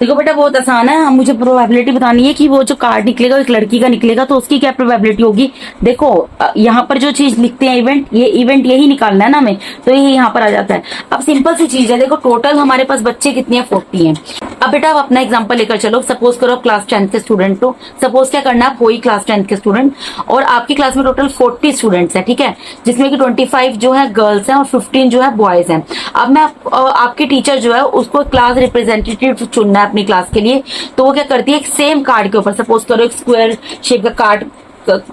देखो बेटा बहुत आसान है, हम मुझे प्रोबेबिलिटी बतानी है कि वो जो कार्ड निकलेगा एक लड़की का निकलेगा, तो उसकी क्या प्रोबेबिलिटी होगी। देखो यहाँ पर जो चीज लिखते हैं इवेंट, ये इवेंट यही निकालना है ना हमें, तो ये यहाँ पर आ जाता है। अब सिंपल सी चीज है, देखो टोटल हमारे पास बच्चे कितने हैं, 40 हैं। अब बेटा आप अपना एग्जाम्पल लेकर चलो। सपोज करो आप क्लास 10th के स्टूडेंट हो, सपोज क्या करना है, आप वही क्लास 10th के स्टूडेंट, और आपकी क्लास में टोटल 40 स्टूडेंट्स हैं। ठीक है, जिसमें कि 25 जो है गर्ल्स हैं और 15 जो है बॉयज हैं। अब मैं आपके टीचर जो है उसको क्लास रिप्रेजेंटेटिव चुनना है अपनी क्लास के लिए। तो वो क्या करती है, एक सेम कार्ड के ऊपर, सपोज करो एक स्क्वायर शेप का कार्ड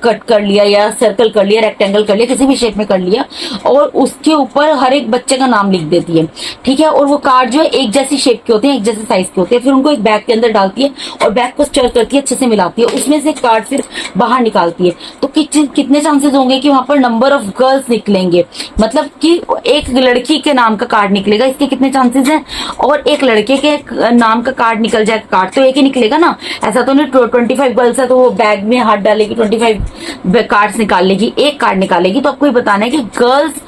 कट कर लिया, या सर्कल कर लिया, रेक्टेंगल कर लिया, किसी भी शेप में कर लिया, और उसके ऊपर हर एक बच्चे का नाम लिख देती है। ठीक है, और वो कार्ड जो है एक जैसी शेप के होते हैं, एक जैसे साइज के होते हैं। फिर उनको एक बैग के अंदर डालती है और बैग को स्टर करती है, अच्छे से मिलाती है, उसमें से कार्ड फिर बाहर निकालती है। तो कितने चांसेस होंगे कि वहां पर नंबर ऑफ गर्ल्स निकलेंगे, मतलब कि एक लड़की के नाम का कार्ड निकलेगा, इसके कितने चांसेस हैं, और एक लड़के के नाम का कार्ड निकल जाएगा। कार्ड तो एक ही निकलेगा ना, ऐसा तो नहीं 25 गर्ल्स है तो वो बैग में हाथ डालेगी 25 कार्ड्स निकाल लेगी, एक कार्ड निकालेगी। तो आपको ये बताना है कि गर्ल्स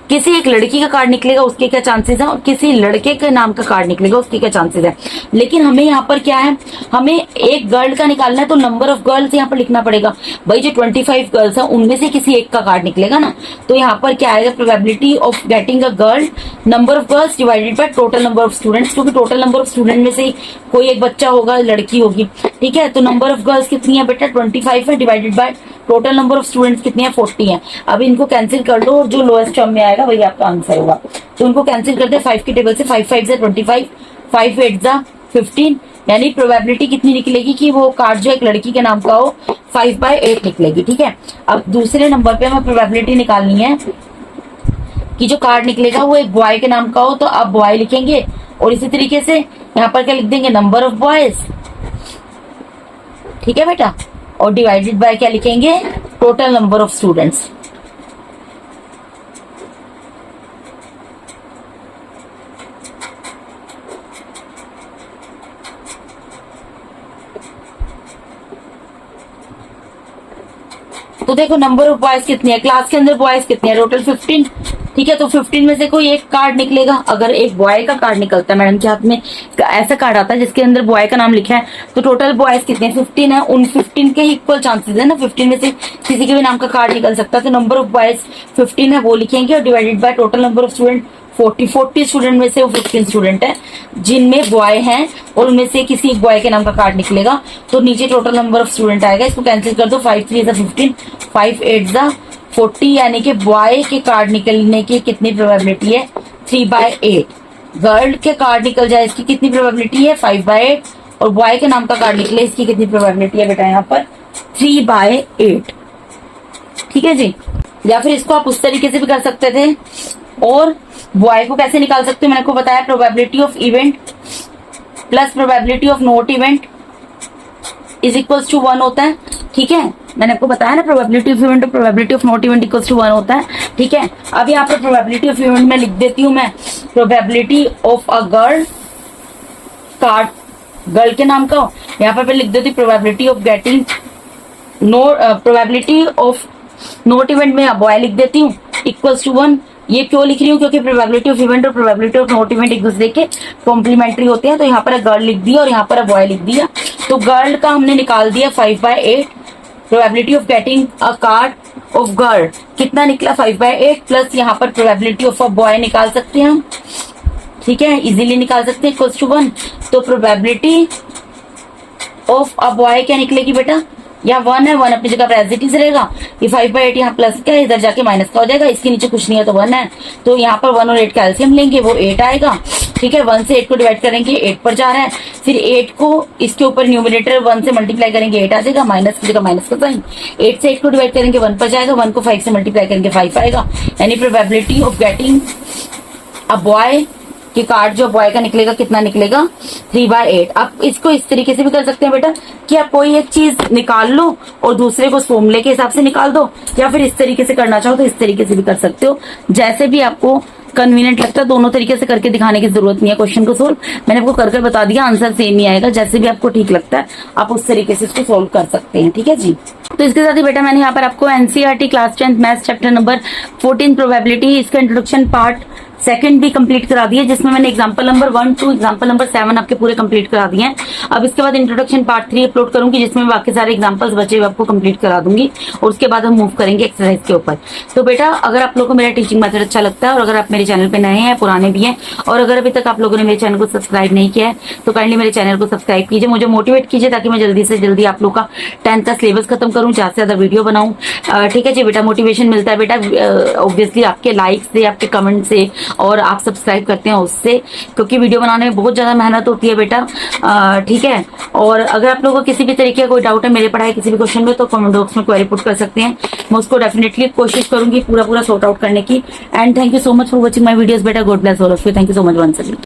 किसी एक लड़की का कार्ड निकलेगा उसके क्या चांसेस हैं, और किसी लड़के के नाम का कार्ड निकलेगा उसके क्या चांसेस है। लेकिन हमें यहाँ पर क्या है, हमें एक गर्ल का निकालना है, तो नंबर ऑफ गर्ल्स यहाँ पर लिखना पड़ेगा। भाई जो 25 गर्ल्स है उनमें से किसी एक का कार्ड निकलेगा ना, तो यहाँ पर क्या आएगा, probability of getting a girl, number of girls divided by total number of students, क्योंकि टोटल नंबर ऑफ स्टूडेंट में से कोई एक बच्चा होगा, लड़की होगी। ठीक है, तो नंबर ऑफ गर्ल्स कितनी है बेटा, 25 है, divided by total number of students कितने हैं 40 हैं। अब इनको कैंसिल कर दो और जो लोएस्ट टर्म में आएगा वही आपका आंसर होगा। तो उनको कैंसिल करते हैं 5 की टेबल से, 5 5 से 25, 5 8 जा 15, यानी प्रोबेबिलिटी कितनी निकलेगी कि वो कार्ड जो एक लड़की के नाम का हो 5/8 निकलेगी। ठीक है, अब दूसरे नंबर पे हमें प्रोबेबिलिटी निकालनी है कि जो कार्ड निकलेगा वो एक बॉय के नाम का हो, तो आप बॉय लिखेंगे और इसी तरीके से यहाँ पर क्या लिख देंगे, नंबर ऑफ बॉयज। ठीक है बेटा, और डिवाइडेड बाय क्या लिखेंगे, टोटल नंबर ऑफ स्टूडेंट्स। तो देखो नंबर ऑफ बॉयज कितने हैं, क्लास के अंदर बॉयज कितने हैं, टोटल 15। ठीक है, तो 15 में से कोई एक कार्ड निकलेगा। अगर एक बॉय का कार्ड निकलता है, मैडम के हाथ में ऐसा कार्ड आता है जिसके अंदर बॉय का नाम लिखा है, तो टोटल बॉयज कितने हैं, 15 है। उन 15 के इक्वल चांसेस है ना, 15 में से किसी के भी नाम का कार्ड निकल सकता है। तो नंबर ऑफ बॉयज 15 है वो लिखेंगे और divided by total number of student 40 student में से वो 15 स्टूडेंट है जिनमें बॉय हैं और उनमें से किसी एक बॉय के नाम का कार्ड निकलेगा, तो नीचे टोटल नंबर ऑफ स्टूडेंट आएगा। इसको कैंसिल कर दो, 5 3 15, 5 8 40, यानी कि बॉय के कार्ड निकलने की कितनी प्रोबेबिलिटी है, 3/8। गर्ल के कार्ड निकल जाए इसकी कितनी प्रोबेबिलिटी है, 5/8, और बॉय के नाम का कार्ड निकले इसकी कितनी प्रोबेबिलिटी है बेटा यहाँ पर, 3/8। ठीक है जी, या फिर इसको आप उस तरीके से भी कर सकते थे। और बॉय को कैसे निकाल सकते हो, मैंने आपको बताया, probability of event plus probability of not event is equals to 1 होता है। ठीक है, मैंने आपको बताया ना, प्रोबेबिलिटी ऑफ इवेंट और probability of not event equals to 1 होता है। ठीक है, अब यहाँ पर प्रोबेबिलिटी ऑफ इवेंट में लिख देती हूँ मैं, probability of a girl card, girl के नाम का, यहाँ पर मैं लिख देती हूँ probability of getting probability of not event में बॉय लिख देती हूँ इक्वल्स टू 1। ये क्यों लिख रही हूँ, क्योंकि प्रोबेबिलिटी ऑफ इवेंट और प्रोबेबिलिटी ऑफ नॉट इवेंट एक दूसरे के कॉम्प्लीमेंट्री होते हैं। तो यहाँ पर गर्ल लिख दिया और यहाँ पर बॉय लिख दिया। तो गर्ल का हमने निकाल दिया 5/8, probability of getting a card of girl कितना निकला, 5/8, प्लस यहाँ पर प्रोबेबिलिटी ऑफ अ बॉय निकाल सकते हैं हम। ठीक है, इजीली निकाल सकते हैं, इक्वल्स टू 1। तो प्रोबेबिलिटी ऑफ अ बॉय क्या निकलेगी बेटा, यहाँ 1 है, 1 अपनी जगह पर एज इट इज रहेगा। ये 5/8 यहाँ प्लस क्या है, इधर जाके माइनस का हो जाएगा, इसके नीचे कुछ नहीं है तो 1 है। तो यहाँ पर 1 और 8 कैल्सियम लेंगे, वो 8 आएगा। ठीक है, 1 से 8 को डिवाइड करेंगे, 8 पर जा रहा है, फिर 8 को इसके ऊपर न्यूमरेटर 1 से मल्टीप्लाई करेंगे, 8 आ जाएगा, माइनस की जगह माइनस का साइन। 8 से 8 को डिवाइड करेंगे 1 पर जाएगा, 1 को 5 से मल्टीप्लाई करेंगे 5 आएगा। यानी probability of getting a boy कि कार्ड जो बॉय का निकलेगा कितना निकलेगा, 3/8। आप इसको इस तरीके से भी कर सकते हैं बेटा कि आप कोई एक चीज निकाल लो और दूसरे को फॉर्मूले के हिसाब से निकाल दो, या फिर इस तरीके से करना चाहो तो इस तरीके से भी कर सकते हो, जैसे भी आपको कन्वीनियंट लगता है। दोनों तरीके से करके दिखाने की जरूरत नहीं है क्वेश्चन को सोल्व, मैंने आपको कर बता दिया, आंसर सेम ही आएगा। जैसे भी आपको ठीक लगता है आप उस तरीके से इसको सोल्व कर सकते हैं। ठीक है जी, तो इसके साथ ही बेटा मैंने यहाँ पर आपको NCERT class 10 maths chapter number 14 probability इसका इंट्रोडक्शन पार्ट सेकंड भी कंप्लीट करा दिया, जिसमें मैंने एग्जांपल नंबर 1 2 एग्जांपल नंबर 7 आपके पूरे कंप्लीट करा दिए हैं। अब इसके बाद इंट्रोडक्शन पार्ट 3 अपलोड करूंगी, जिसमें बाकी सारे एग्जांपल्स बचे हुए आपको कंप्लीट करा दूंगी, और उसके बाद हम मूव करेंगे एक्सरसाइज के ऊपर। तो बेटा अगर आप लोगों को मेरा टीचिंग मेथड अच्छा लगता है, और अगर आप मेरे चैनल पे नए हैं, पुराने भी हैं, और अगर अभी तक आप लोगों ने मेरे चैनल को सब्सक्राइब नहीं किया है, तो काइंडली मेरे चैनल को सब्सक्राइब कीजिए, मुझे मोटिवेट कीजिए, ताकि मैं जल्दी से जल्दी आप लोग का 10th का सिलेबस खत्म करूँ, ज्यादा से ज्यादा वीडियो बनाऊं। ठीक है जी बेटा, मोटिवेशन मिलता है बेटा ऑब्वियसली आपके लाइक से, आपके कमेंट से, और आप सब्सक्राइब करते हैं उससे, क्योंकि वीडियो बनाने में बहुत ज्यादा मेहनत होती है बेटा। ठीक है, और अगर आप लोगों को किसी भी तरीके का कोई डाउट है मेरे पढ़ाई किसी भी क्वेश्चन में, तो कमेंट बॉक्स में क्वेरी पुट कर सकते हैं, मैं उसको डेफिनेटली कोशिश करूंगी पूरा सॉर्ट आउट करने की। And thank you so much for watching my videos बेटा, God bless all of you, thank you so much once again.